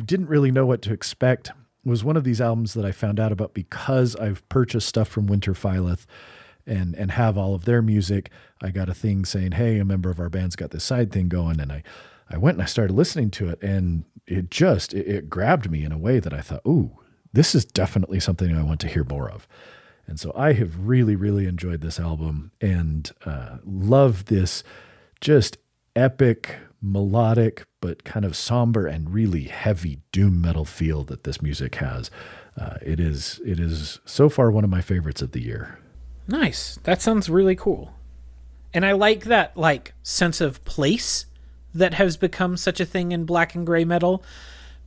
didn't really know what to expect. It was one of these albums that I found out about because I've purchased stuff from Winter Phyleth and have all of their music. I got a thing saying, hey, a member of our band's got this side thing going, and I went and I started listening to it, and it grabbed me in a way that I thought, ooh, this is definitely something I want to hear more of. And so I have really, really enjoyed this album and love this just epic, melodic, but kind of somber and really heavy doom metal feel that this music has. It is so far one of my favorites of the year. Nice. That sounds really cool. And I like that sense of place that has become such a thing in black and gray metal.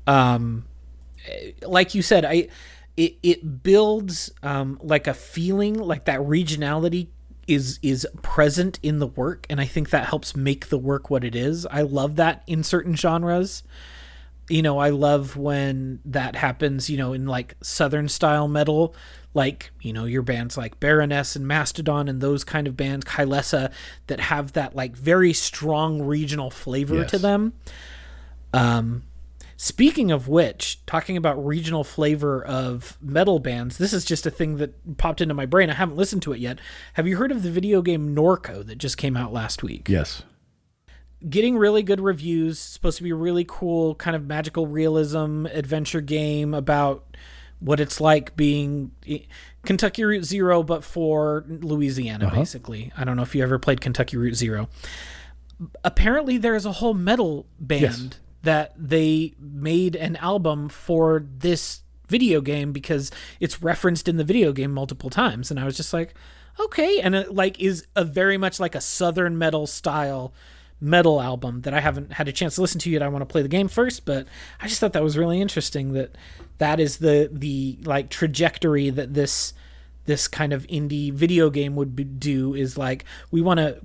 Like you said, it builds like a feeling, like that regionality is present in the work, and I think that helps make the work what it is. I love that in certain genres. I love when that happens, in like Southern style metal, like, your bands like Baroness and Mastodon and those kind of bands, Kylesa, that have that like very strong regional flavor to them. Speaking of which, talking about regional flavor of metal bands, this is just a thing that popped into my brain. I haven't listened to it yet. Have you heard of the video game Norco that just came out last week? Yes. getting really good reviews. Supposed to be a really cool kind of magical realism adventure game about what it's like being Kentucky Route Zero, but for Louisiana, basically. I don't know if you ever played Kentucky Route Zero. Apparently, there's a whole metal band that they made an album for this video game because it's referenced in the video game multiple times. And I was just like, okay. And it like is a very much like a Southern metal style metal album that I haven't had a chance to listen to yet. I want to play the game first, but I just thought that was really interesting that is the like trajectory that this kind of indie video game would do, is like, we want to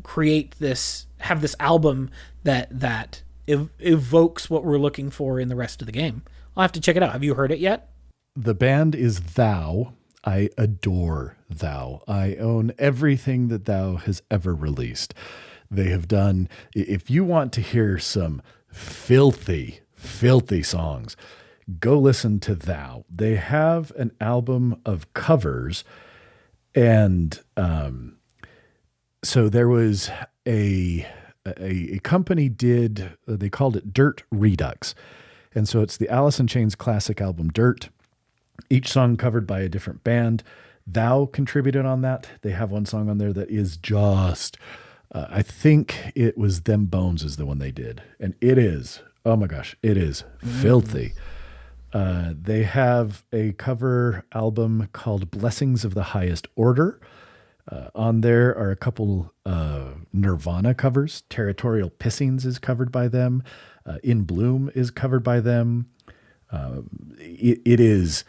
have this album that evokes what we're looking for in the rest of the game. I'll have to check it out. Have you heard it yet? The band is Thou. I adore Thou. I own everything that Thou has ever released. They have done, if you want to hear some filthy, filthy songs, go listen to Thou. They have an album of covers, and so there was a company they called it Dirt Redux. And so it's the Alice in Chains classic album Dirt, each song covered by a different band. Thou contributed on that. They have one song on there that is just, I think it was Them Bones is the one they did. And it is, oh my gosh, it is filthy. They have a cover album called Blessings of the Highest Order. On there are a couple Nirvana covers. Territorial Pissings is covered by them. In Bloom is covered by them. It is,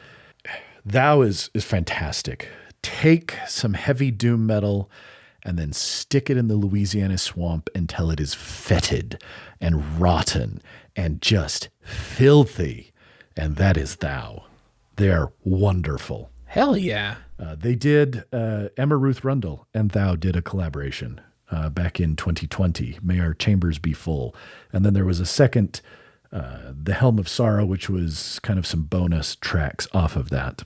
Thou is fantastic. Take some heavy doom metal and then stick it in the Louisiana swamp until it is fetid and rotten and just filthy. And that is Thou. They are wonderful. Hell yeah. They did, Emma Ruth Rundle and Thou did a collaboration back in 2020, May Our Chambers Be Full. And then there was a second, The Helm of Sorrow, which was kind of some bonus tracks off of that.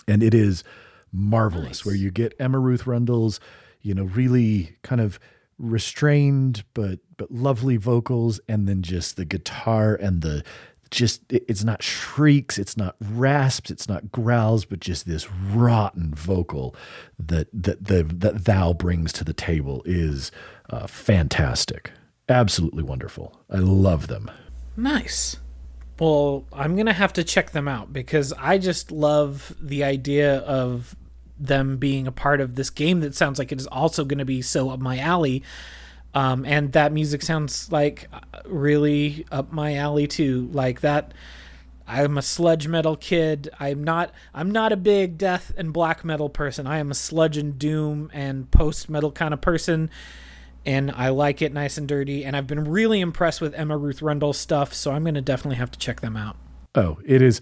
And it is marvelous, where you get Emma Ruth Rundle's, really kind of restrained but lovely vocals, and then just the guitar and it's not shrieks, it's not rasps, it's not growls, but just this rotten vocal that Thou brings to the table is fantastic. Absolutely wonderful. I love them. Nice. Well, I'm going to have to check them out because I just love the idea of them being a part of this game that sounds like it is also going to be so up my alley. And that music sounds like really up my alley too. Like that, I'm a sludge metal kid. I'm not a big death and black metal person. I am a sludge and doom and post metal kind of person. And I like it nice and dirty. And I've been really impressed with Emma Ruth Rundle's stuff. So I'm going to definitely have to check them out. Oh, it is.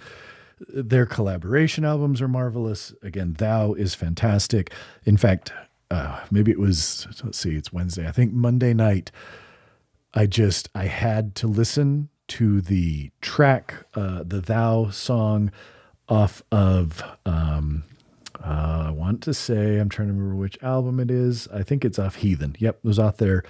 Their collaboration albums are marvelous. Again, Thou is fantastic. In fact, maybe it was, it's Wednesday. I think Monday night, I had to listen to the track, the Thou song off of, I want to say, I'm trying to remember which album it is. I think it's off Heathen. Yep, it was off their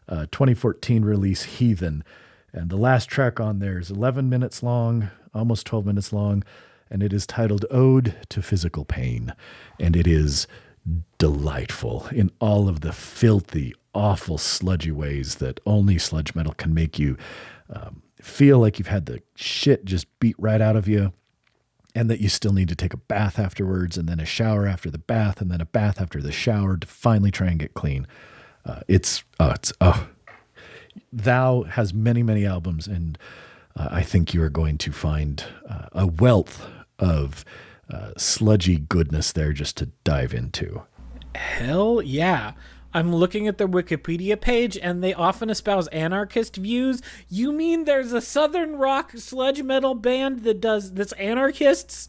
2014 release, Heathen. And the last track on there is 11 minutes long, almost 12 minutes long, and it is titled Ode to Physical Pain. And it is delightful in all of the filthy, awful, sludgy ways that only sludge metal can make you feel like you've had the shit just beat right out of you, and that you still need to take a bath afterwards, and then a shower after the bath, and then a bath after the shower to finally try and get clean. Thou has many, many albums, and I think you are going to find a wealth of sludgy goodness there just to dive into. Hell yeah. I'm looking at their Wikipedia page, and they often espouse anarchist views. You mean there's a southern rock sludge metal band that's anarchists?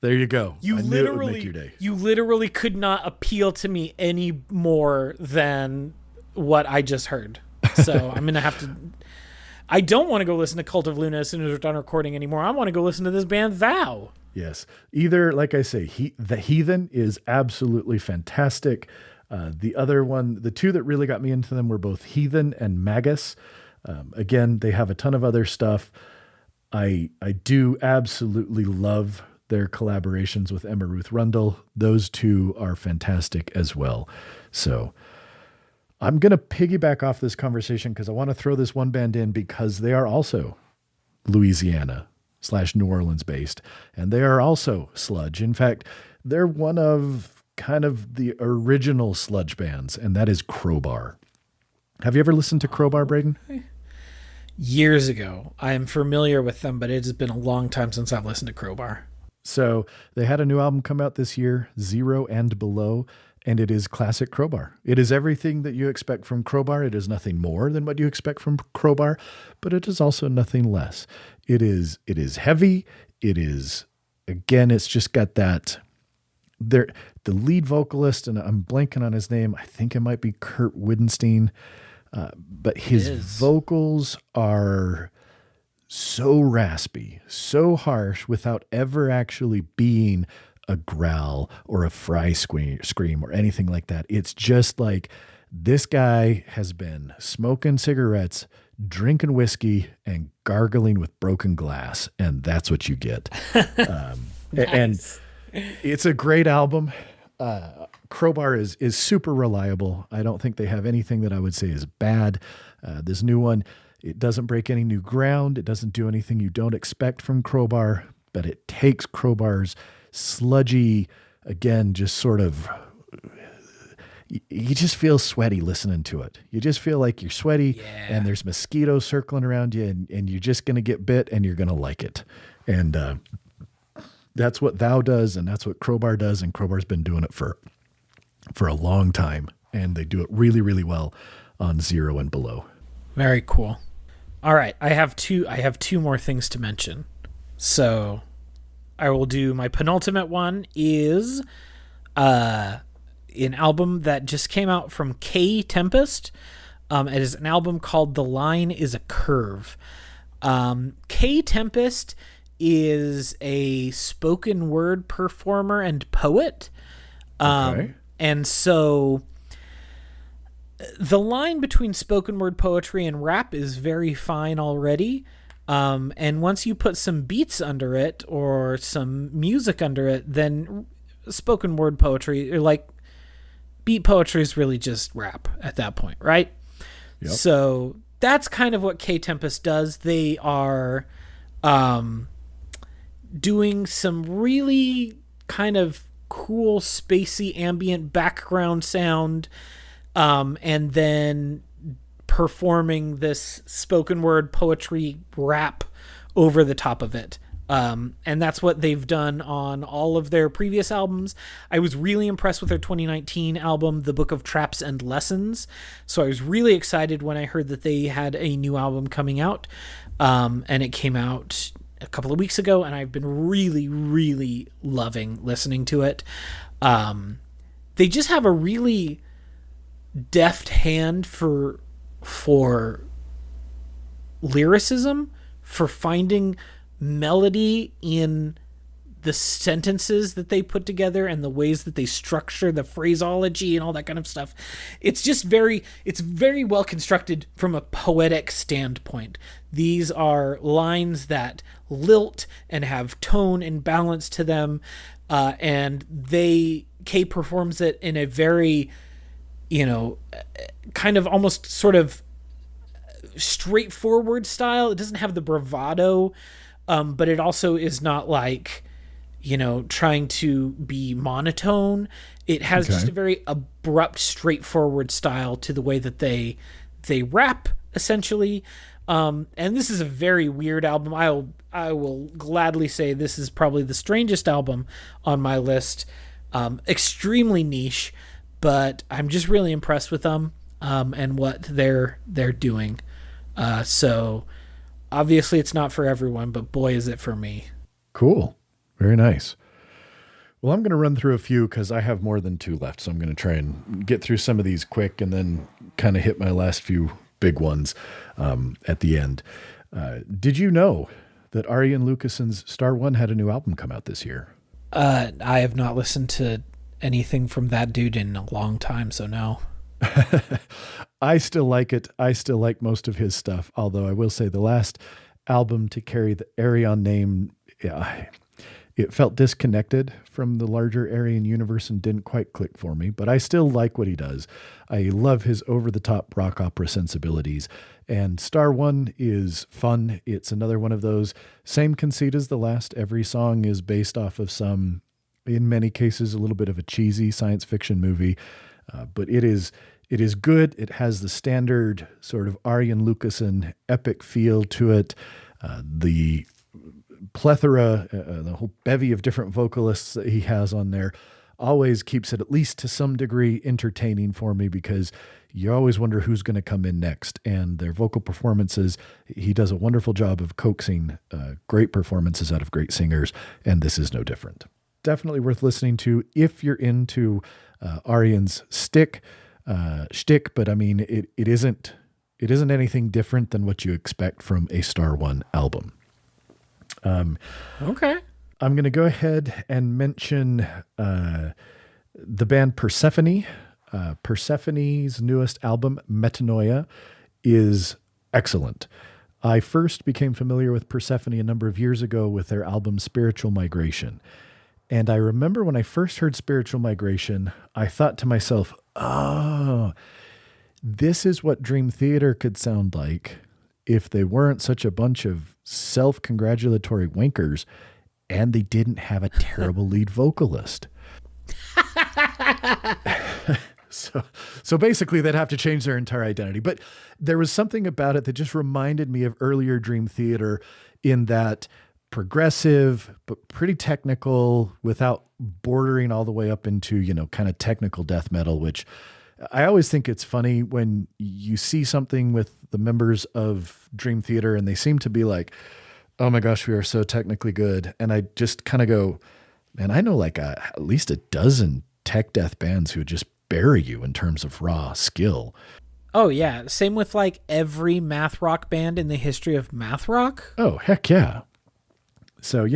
There you go. You literally could not appeal to me any more than what I just heard. So I'm gonna have to. I don't want to go listen to Cult of Luna as soon as we're done recording anymore. I want to go listen to this band Thou. Yes. Either, like I say, The Heathen is absolutely fantastic. The other one, the two that really got me into them were both Heathen and Magus. Again, they have a ton of other stuff. I do absolutely love their collaborations with Emma Ruth Rundle. Those two are fantastic as well. So I'm going to piggyback off this conversation because I want to throw this one band in because they are also Louisiana/New Orleans based, and they are also sludge. In fact, they're one of kind of the original sludge bands, and that is Crowbar. Have you ever listened to Crowbar, Braden? Years ago. I am familiar with them, but it has been a long time since I've listened to Crowbar. So they had a new album come out this year, Zero and Below, and it is classic Crowbar. It is everything that you expect from Crowbar. It is nothing more than what you expect from Crowbar, but it is also nothing less. It is heavy. It is, again, it's just got that. The lead vocalist, and I'm blanking on his name. I think it might be Kurt Widenstein, but his vocals are so raspy, so harsh without ever actually being a growl or a fry scream or anything like that. It's just like this guy has been smoking cigarettes, drinking whiskey, and gargling with broken glass, and that's what you get. Nice. And it's a great album. Crowbar is super reliable. I don't think they have anything that I would say is bad. This new one, it doesn't break any new ground. It doesn't do anything you don't expect from Crowbar, but it takes Crowbar's sludgy, again, just sort of, you just feel sweaty listening to it. You just feel like you're sweaty and there's mosquitoes circling around you and you're just going to get bit and you're going to like it. And that's what Thou does, and that's what Crowbar does, and Crowbar's been doing it for a long time, and they do it really, really well on Zero and Below. Very cool. All right, I have two more things to mention. So I will do my penultimate one is an album that just came out from K Tempest. It is an album called The Line is a Curve. K Tempest is a spoken word performer and poet. Okay. And so the line between spoken word poetry and rap is very fine already. And once you put some beats under it or some music under it, then spoken word poetry, or like beat poetry, is really just rap at that point, right? Yep. So that's kind of what K Tempest does. They are doing some really kind of cool, spacey, ambient background sound, and then performing this spoken word poetry rap over the top of it. And that's what they've done on all of their previous albums. I was really impressed with their 2019 album, The Book of Traps and Lessons. So I was really excited when I heard that they had a new album coming out. And it came out a couple of weeks ago, and I've been really, really loving listening to it. They just have a really deft hand for lyricism, for finding melody in the sentences that they put together and the ways that they structure the phraseology and all that kind of stuff. It's very well constructed from a poetic standpoint. These are lines that lilt and have tone and balance to them. And Kay performs it in a very, kind of almost sort of straightforward style. It doesn't have the bravado, but it also is not like, trying to be monotone. It has just a very abrupt, straightforward style to the way that they rap, essentially. And this is a very weird album. I will gladly say this is probably the strangest album on my list. Extremely niche, but I'm just really impressed with them and what they're doing. So obviously it's not for everyone, but boy, is it for me. Cool. Very nice. Well, I'm going to run through a few because I have more than two left. So I'm going to try and get through some of these quick and then kind of hit my last few big ones at the end. Did you know that Ari and Lucason's Star One had a new album come out this year? I have not listened to anything from that dude in a long time, so no. I still like it. I still like most of his stuff, although I will say the last album to carry the Ayreon name, yeah, it felt disconnected from the larger Ayreon universe and didn't quite click for me, but I still like what he does. I love his over-the-top rock opera sensibilities, and Star One is fun. It's another one of those, same conceit as the last. Every song is based off of some, in many cases, a little bit of a cheesy science fiction movie, but it is good. It has the standard sort of Arjen Lucassen epic feel to it. The plethora, the whole bevy of different vocalists that he has on there always keeps it, at least to some degree, entertaining for me, because you always wonder who's going to come in next. And their vocal performances, he does a wonderful job of coaxing great performances out of great singers, and this is no different. Definitely worth listening to if you're into Arjen's shtick, but I mean, it isn't anything different than what you expect from a Star One album. Okay. I'm going to go ahead and mention the band Persephone. Persephone's newest album, Metanoia, is excellent. I first became familiar with Persephone a number of years ago with their album Spiritual Migration. And I remember when I first heard Spiritual Migration, I thought to myself, oh, this is what Dream Theater could sound like if they weren't such a bunch of self-congratulatory wankers and they didn't have a terrible lead vocalist. So basically they'd have to change their entire identity. But there was something about it that just reminded me of earlier Dream Theater, in that progressive, but pretty technical without bordering all the way up into, kind of technical death metal, which I always think it's funny when you see something with the members of Dream Theater and they seem to be like, oh my gosh, we are so technically good. And I just kind of go, man, I know like at least a dozen tech death bands who just bury you in terms of raw skill. Oh yeah. Same with like every math rock band in the history of math rock. Oh, heck yeah. So,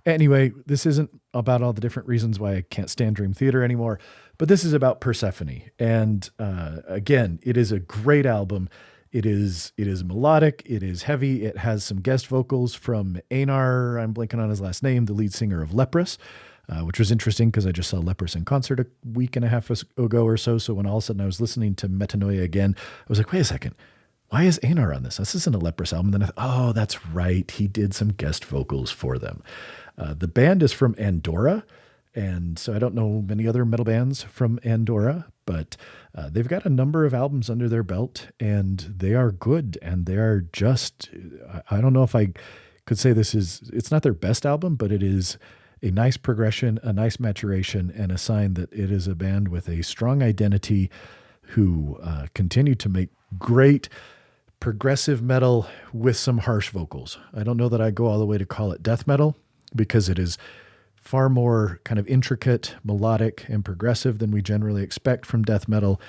anyway, this isn't about all the different reasons why I can't stand Dream Theater anymore, but this is about Persephone. And again, it is a great album. It is melodic. It is heavy. It has some guest vocals from Einar, I'm blanking on his last name, the lead singer of Leprous, which was interesting because I just saw Leprous in concert a week and a half ago or so. So when all of a sudden I was listening to Metanoia again, I was like, wait a second. Why is Einar on this? This isn't a Leprous album. And then I thought, oh, that's right. He did some guest vocals for them. The band is from Andorra. And so I don't know many other metal bands from Andorra, but they've got a number of albums under their belt and they are good. And they are just, I don't know if I could say it's not their best album, but it is a nice progression, a nice maturation, and a sign that it is a band with a strong identity who continue to make great progressive metal with some harsh vocals. I don't know that I go all the way to call it death metal, because it is far more kind of intricate, melodic, and progressive than we generally expect from death metal,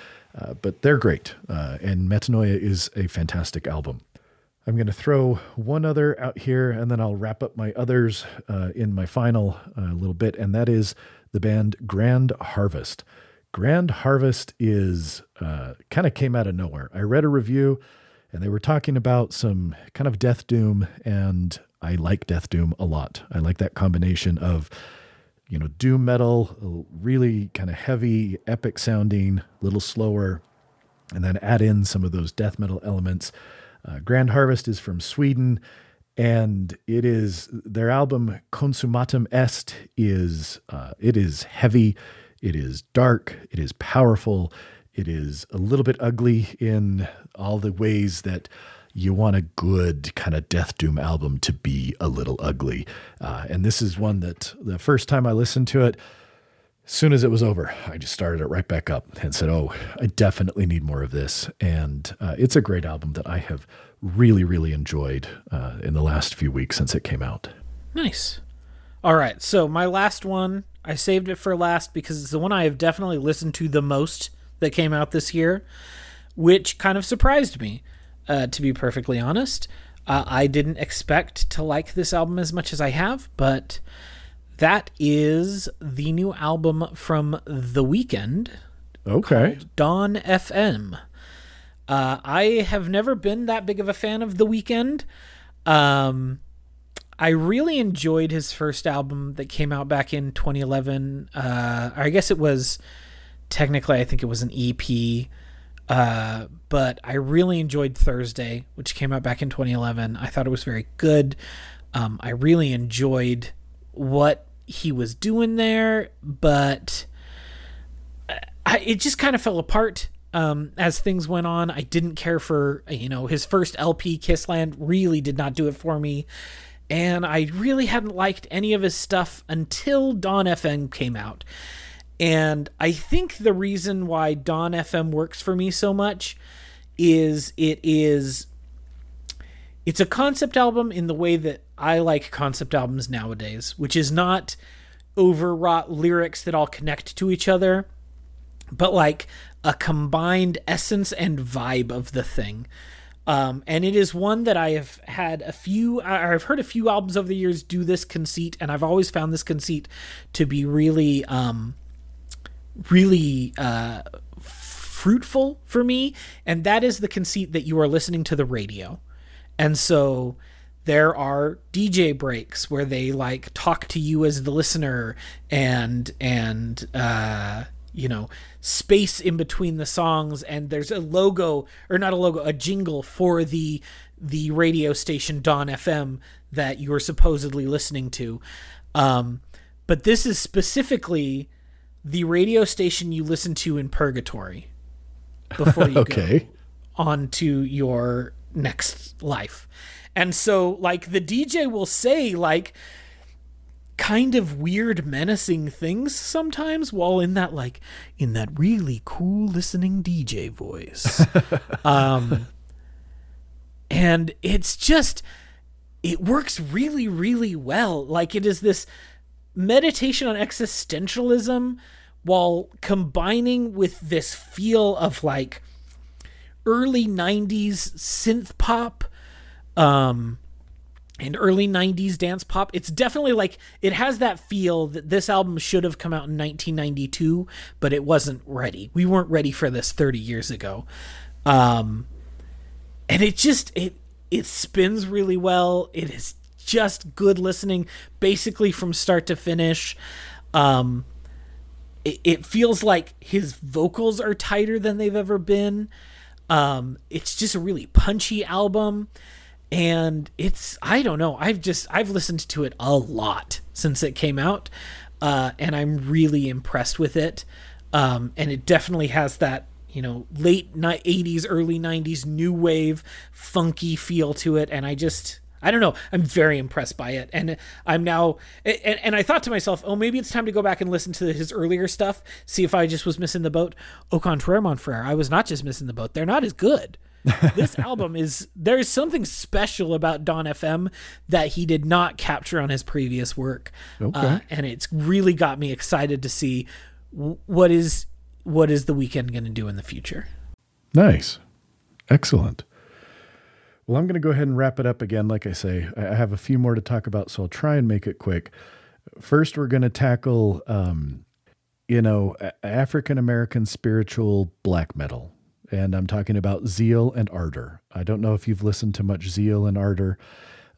but they're great. And Metanoia is a fantastic album. I'm going to throw one other out here, and then I'll wrap up my others in my final little bit, and that is the band Grand Harvest. Grand Harvest is kind of came out of nowhere. I read a review, and they were talking about some kind of death doom, and I like death doom a lot. I like that combination of, doom metal, really kind of heavy, epic sounding, a little slower, and then add in some of those death metal elements. Grand Harvest is from Sweden, and it is their album Consumatum Est is heavy, it is dark, it is powerful. It is a little bit ugly in all the ways that you want a good kind of death doom album to be a little ugly. And this is one that the first time I listened to it, as soon as it was over, I just started it right back up and said, oh, I definitely need more of this. And it's a great album that I have really, really enjoyed in the last few weeks since it came out. Nice. All right. So my last one, I saved it for last because it's the one I have definitely listened to the most that came out this year, which kind of surprised me, to be perfectly honest. I didn't expect to like this album as much as I have, but That is the new album from The Weeknd. Okay. Called Dawn FM. I have never been that big of a fan of The Weeknd. I really enjoyed his first album that came out back in 2011. I guess it was, technically, I think it was an EP. But I really enjoyed Thursday, which came out back in 2011. I thought it was very good. I really enjoyed what he was doing there, but it just kind of fell apart as things went on. I didn't care for, his first LP, Kissland, really did not do it for me. And I really hadn't liked any of his stuff until Dawn FM came out. And I think the reason why Dawn FM works for me so much is it's a concept album in the way that I like concept albums nowadays, which is not overwrought lyrics that all connect to each other, but like a combined essence and vibe of the thing. And it is one that I've heard a few albums over the years do this conceit, and I've always found this conceit to be really fruitful for me. And that is the conceit that you are listening to the radio. And so there are DJ breaks where they like talk to you as the listener and space in between the songs, and there's a jingle for the radio station Dawn FM that you are supposedly listening to. But this is specifically the radio station you listen to in purgatory before you Okay. go on to your next life. And so like the DJ will say like kind of weird, menacing things sometimes while in that really cool listening DJ voice. And it's just, it works really, really well. Like it is this meditation on existentialism while combining with this feel of like early 90s synth pop, and early 90s dance pop. It's definitely like, it has that feel that this album should have come out in 1992, but it wasn't ready. We weren't ready for this 30 years ago. And it just, it spins really well. It is just good listening, basically from start to finish. It feels like his vocals are tighter than they've ever been. It's just a really punchy album. And I don't know, I've listened to it a lot since it came out, and I'm really impressed with it. And it definitely has that, late 80s, early 90s new wave funky feel to it. And I don't know, I'm very impressed by it. And I'm now, and I thought to myself, oh, maybe it's time to go back and listen to his earlier stuff, see if I just was missing the boat. Au contraire, mon frère, I was not just missing the boat. They're not as good. This album there's something special about Dawn FM that he did not capture on his previous work. Okay. And it's really got me excited to see what is The Weeknd going to do in the future. Nice. Excellent. Well, I'm going to go ahead and wrap it up again. Like I say, I have a few more to talk about, so I'll try and make it quick. First, we're going to tackle, African-American spiritual black metal. And I'm talking about Zeal and Ardor. I don't know if you've listened to much Zeal and Ardor.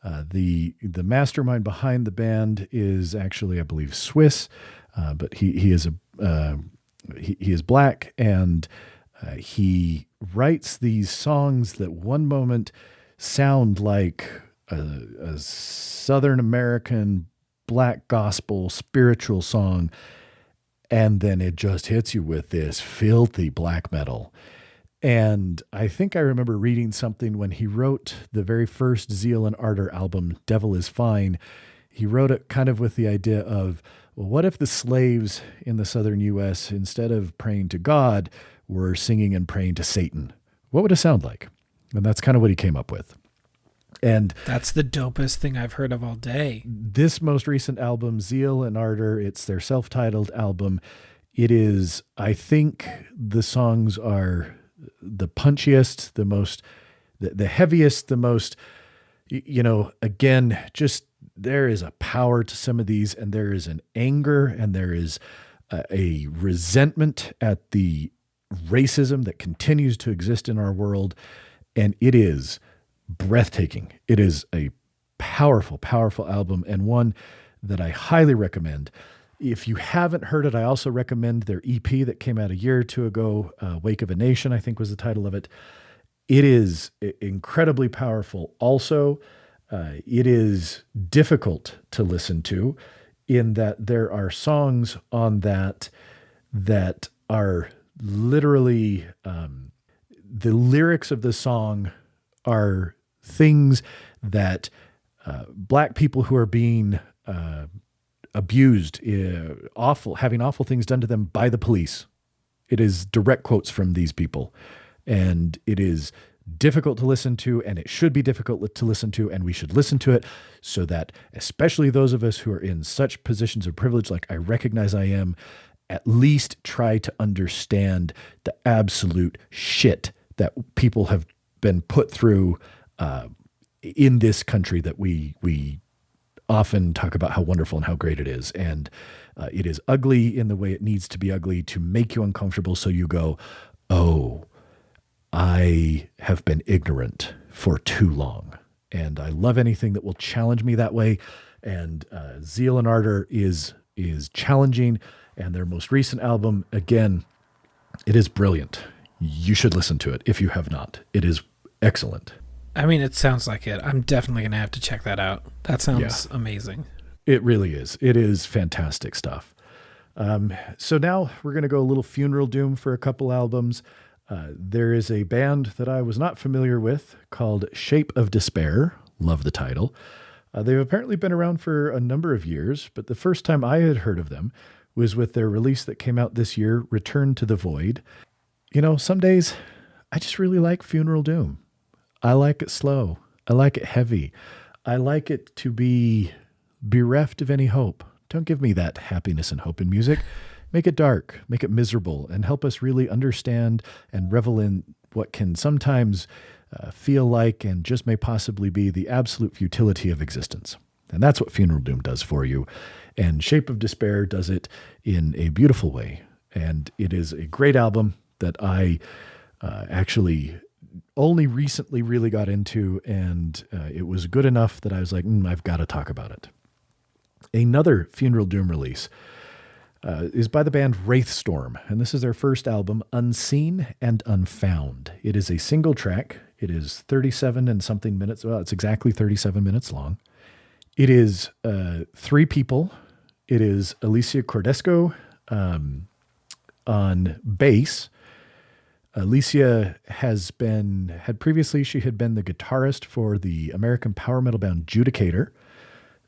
The mastermind behind the band is actually, I believe, Swiss, but he is black, and he writes these songs that one moment sound like a Southern American black gospel spiritual song, and then it just hits you with this filthy black metal. And I think I remember reading something when he wrote the very first Zeal and Ardor album, Devil is Fine. He wrote it kind of with the idea of, well, what if the slaves in the southern U.S., instead of praying to God, were singing and praying to Satan? What would it sound like? And that's kind of what he came up with. And that's the dopest thing I've heard of all day. This most recent album, Zeal and Ardor, it's their self-titled album. It is, I think the songs are the punchiest, the heaviest, the most, again, just there is a power to some of these, and there is an anger, and there is a resentment at the racism that continues to exist in our world. And it is breathtaking. It is a powerful, powerful album, and one that I highly recommend. If you haven't heard it, I also recommend their EP that came out a year or two ago. Wake of a Nation, I think, was the title of it. It is incredibly powerful. Also, it is difficult to listen to in that there are songs on that are literally, the lyrics of the song are things that Black people who are being abused, having awful things done to them by the police. It is direct quotes from these people. And it is difficult to listen to, and it should be difficult to listen to, and we should listen to it so that especially those of us who are in such positions of privilege, like I recognize I am, at least try to understand the absolute shit that people have been put through in this country that we often talk about how wonderful and how great it is. And it is ugly in the way it needs to be ugly to make you uncomfortable. So you go, oh, I have been ignorant for too long. And I love anything that will challenge me that way. And Zeal and Ardor is challenging. And their most recent album, again, it is brilliant. You should listen to it if you have not. It is excellent. I mean, it sounds like it. I'm definitely going to have to check that out. That sounds amazing. It really is. It is fantastic stuff. So now we're going to go a little funeral doom for a couple albums. There is a band that I was not familiar with called Shape of Despair. Love the title. They've apparently been around for a number of years, but the first time I had heard of them was with their release that came out this year, Return to the Void. You know, some days I just really like funeral doom. I like it slow. I like it heavy. I like it to be bereft of any hope. Don't give me that happiness and hope in music. Make it dark, make it miserable, and help us really understand and revel in what can sometimes feel like and just may possibly be the absolute futility of existence. And that's what Funeral Doom does for you. And Shape of Despair does it in a beautiful way. And it is a great album that I actually only recently really got into, and it was good enough that I was like, I've got to talk about it. Another Funeral Doom release is by the band Wraithstorm, and this is their first album, Unseen and Unfound. It is a single track. It is 37 and something minutes. Well, it's exactly 37 minutes long. It is three people. It is Alicia Cordesco on bass. Alicia had previously been the guitarist for the American power metal band Judicator.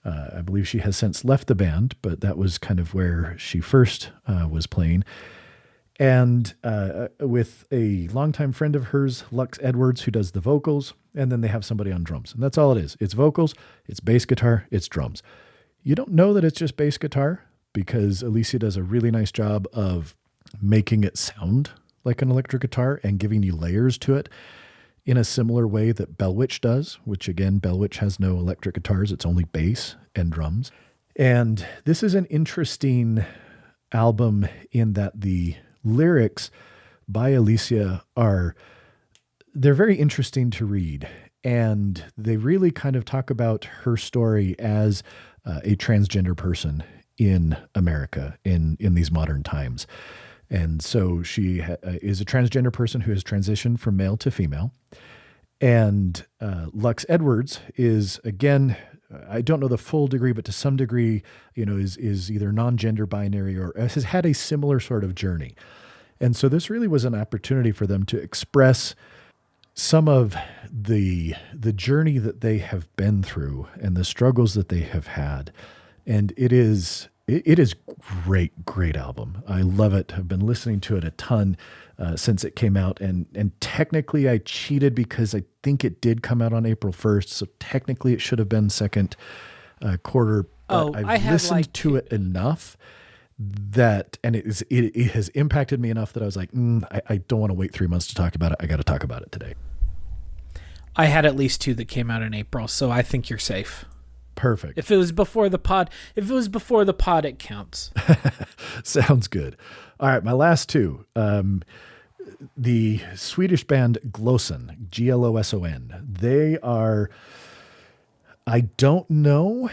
I believe she has since left the band, but that was kind of where she first was playing. And with a longtime friend of hers, Lux Edwards, who does the vocals, and then they have somebody on drums. And that's all it is. It's vocals, it's bass guitar, it's drums. You don't know that it's just bass guitar because Alicia does a really nice job of making it sound like an electric guitar and giving you layers to it in a similar way that Bellwitch does, which again, Bellwitch has no electric guitars. It's only bass and drums. And this is an interesting album in that the lyrics by Alicia they're very interesting to read. And they really kind of talk about her story as a transgender person in America in these modern times. And so she is a transgender person who has transitioned from male to female. And Lux Edwards is, again, I don't know the full degree, but to some degree, is either non-gender binary or has had a similar sort of journey. And so this really was an opportunity for them to express some of the journey that they have been through and the struggles that they have had. And it is great album. I love it. I've been listening to it a ton since it came out. And technically I cheated because I think it did come out on April 1st. So technically it should have been second quarter. But I've listened to it enough that, and it has impacted me enough that I was like, I don't want to wait 3 months to talk about it. I got to talk about it today. I had at least two that came out in April, so I think you're safe. Perfect. If it was before the pod, it counts. Sounds good. All right, my last two. The Swedish band Glosson, Gloson. They are, I don't know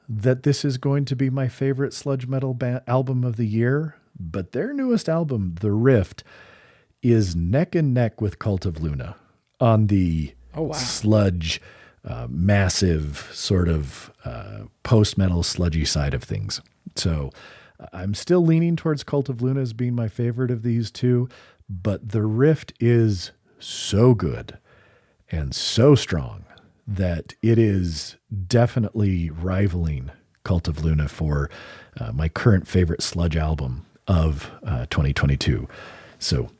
that this is going to be my favorite sludge metal album of the year, but their newest album, The Rift, is neck and neck with Cult of Luna on the sludge, massive sort of post-metal sludgy side of things. So I'm still leaning towards Cult of Luna as being my favorite of these two, but The Rift is so good and so strong that it is definitely rivaling Cult of Luna for my current favorite sludge album of 2022. So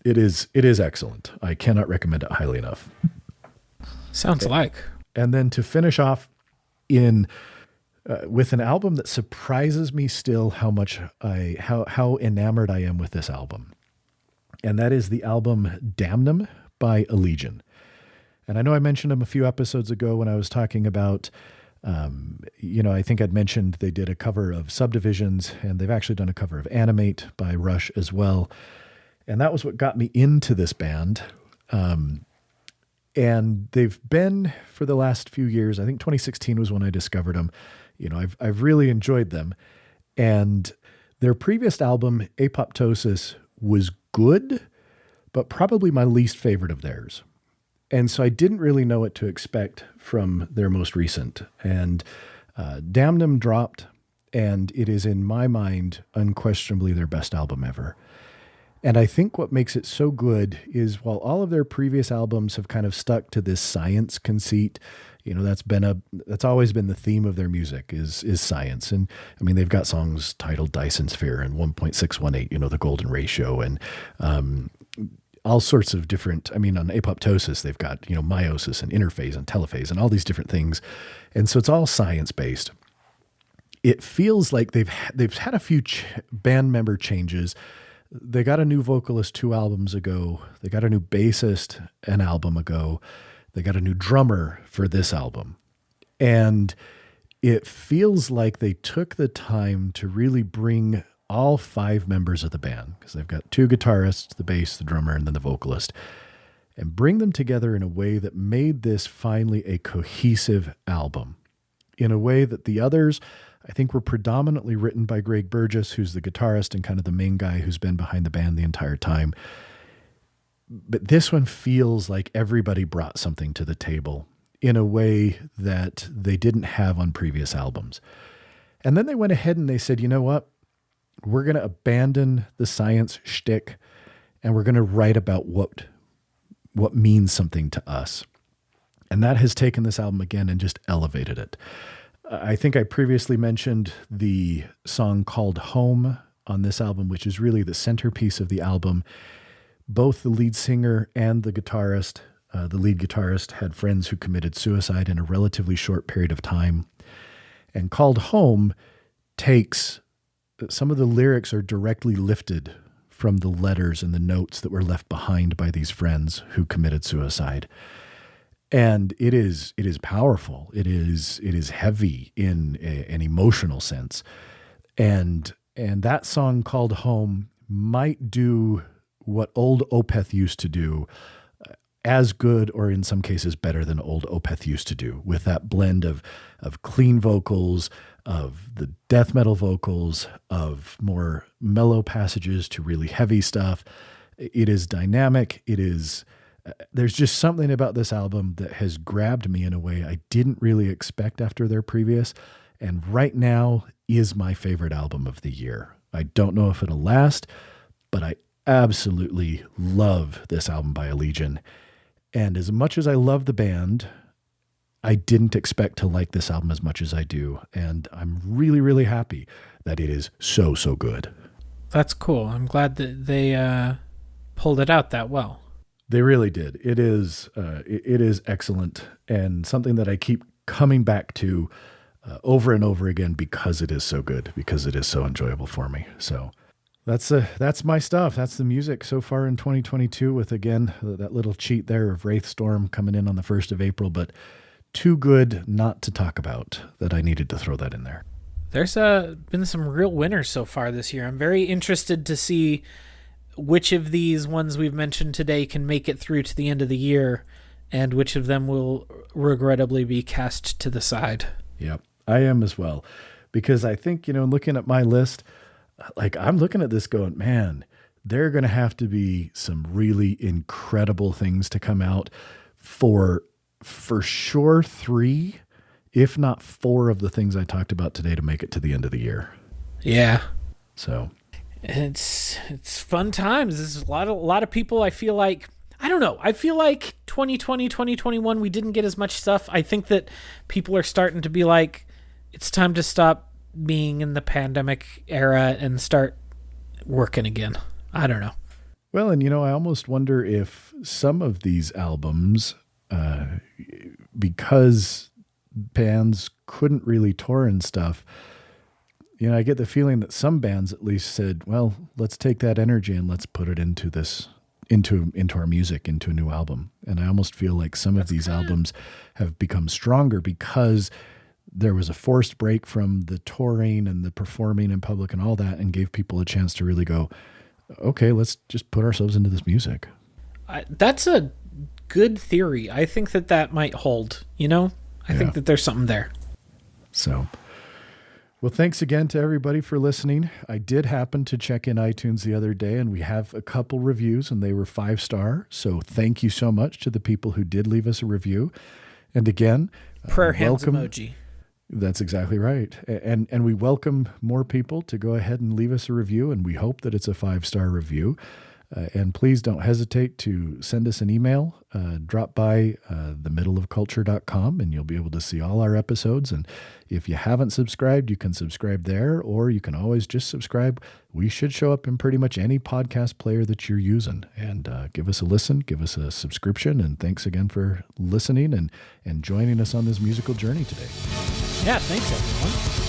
it is excellent. I cannot recommend it highly enough. Sounds like. And then to finish off in with an album that surprises me still how enamored I am with this album. And that is the album Damnum by Allegion. And I know I mentioned them a few episodes ago when I was talking about, I think I'd mentioned they did a cover of Subdivisions, and they've actually done a cover of Animate by Rush as well. And that was what got me into this band. And they've been for the last few years. I think 2016 was when I discovered them. I've really enjoyed them. And their previous album, Apoptosis, was good, but probably my least favorite of theirs. And so I didn't really know what to expect from their most recent. And Damnum dropped, and it is, in my mind, unquestionably their best album ever. And I think what makes it so good is while all of their previous albums have kind of stuck to this science conceit, that's always been the theme of their music is science. And I mean, they've got songs titled Dyson Sphere and 1.618, the golden ratio, and all sorts of different, on Apoptosis, they've got, meiosis and interphase and telophase and all these different things. And so it's all science-based. It feels like they've had a few band member changes. They got a new vocalist 2 albums ago. They got a new bassist an album ago. They got a new drummer for this album. And it feels like they took the time to really bring all 5 members of the band, because they've got 2 guitarists, the bass, the drummer, and then the vocalist, and bring them together in a way that made this finally a cohesive album. In a way that the others, I think, were predominantly written by Greg Burgess, who's the guitarist and kind of the main guy who's been behind the band the entire time. But this one feels like everybody brought something to the table in a way that they didn't have on previous albums. And then they went ahead and they said, you know what? We're going to abandon the science shtick, and we're going to write about what means something to us. And that has taken this album again and just elevated it. I think I previously mentioned the song called Home on this album, which is really the centerpiece of the album. Both the lead singer and the guitarist, the lead guitarist, had friends who committed suicide in a relatively short period of time. And Called Home takes, some of the lyrics are directly lifted from the letters and the notes that were left behind by these friends who committed suicide. And it is powerful. It is heavy in an emotional sense. And that song Called Home might do what old Opeth used to do as good, or in some cases better than old Opeth used to do, with that blend of clean vocals, of the death metal vocals, of more mellow passages to really heavy stuff. It is dynamic. There's just something about this album that has grabbed me in a way I didn't really expect after their previous, and right now is my favorite album of the year. I don't know if it'll last, but I absolutely love this album by Allegion. And as much as I love the band, I didn't expect to like this album as much as I do. And I'm really, really happy that it is so, so good. That's cool. I'm glad that they pulled it out that well. They really did. It is excellent, and something that I keep coming back to over and over again because it is so good, because it is so enjoyable for me. So that's my stuff. That's the music so far in 2022, with, again, that little cheat there of Wraithstorm coming in on the 1st of April. But too good not to talk about that I needed to throw that in there. There's been some real winners so far this year. I'm very interested to see which of these ones we've mentioned today can make it through to the end of the year and which of them will regrettably be cast to the side. Yep, I am as well. Because I think, looking at my list, like I'm looking at this going, man, there are going to have to be some really incredible things to come out for sure 3, if not 4 of the things I talked about today to make it to the end of the year. Yeah. So it's fun times. There's a lot of people. I feel like 2020, 2021, we didn't get as much stuff. I think that people are starting to be like, it's time to stop being in the pandemic era and start working again. I don't know. Well, and I almost wonder if some of these albums, because bands couldn't really tour and stuff, I get the feeling that some bands at least said, well, let's take that energy and let's put it into our music, into a new album. And I almost feel like some of these albums have become stronger because there was a forced break from the touring and the performing in public and all that, and gave people a chance to really go, okay, let's just put ourselves into this music. That's a good theory. I think that might hold, I think that there's something there. So, well, thanks again to everybody for listening. I did happen to check in iTunes the other day, and we have a couple reviews, and they were 5-star. So thank you so much to the people who did leave us a review. And again, prayer hands emoji. That's exactly right. And we welcome more people to go ahead and leave us a review, and we hope that it's a 5-star review. And please don't hesitate to send us an email. Drop by themiddleofculture.com, and you'll be able to see all our episodes. And if you haven't subscribed, you can subscribe there, or you can always just subscribe. We should show up in pretty much any podcast player that you're using. And give us a listen, give us a subscription. And thanks again for listening and joining us on this musical journey today. Yeah, thanks, everyone.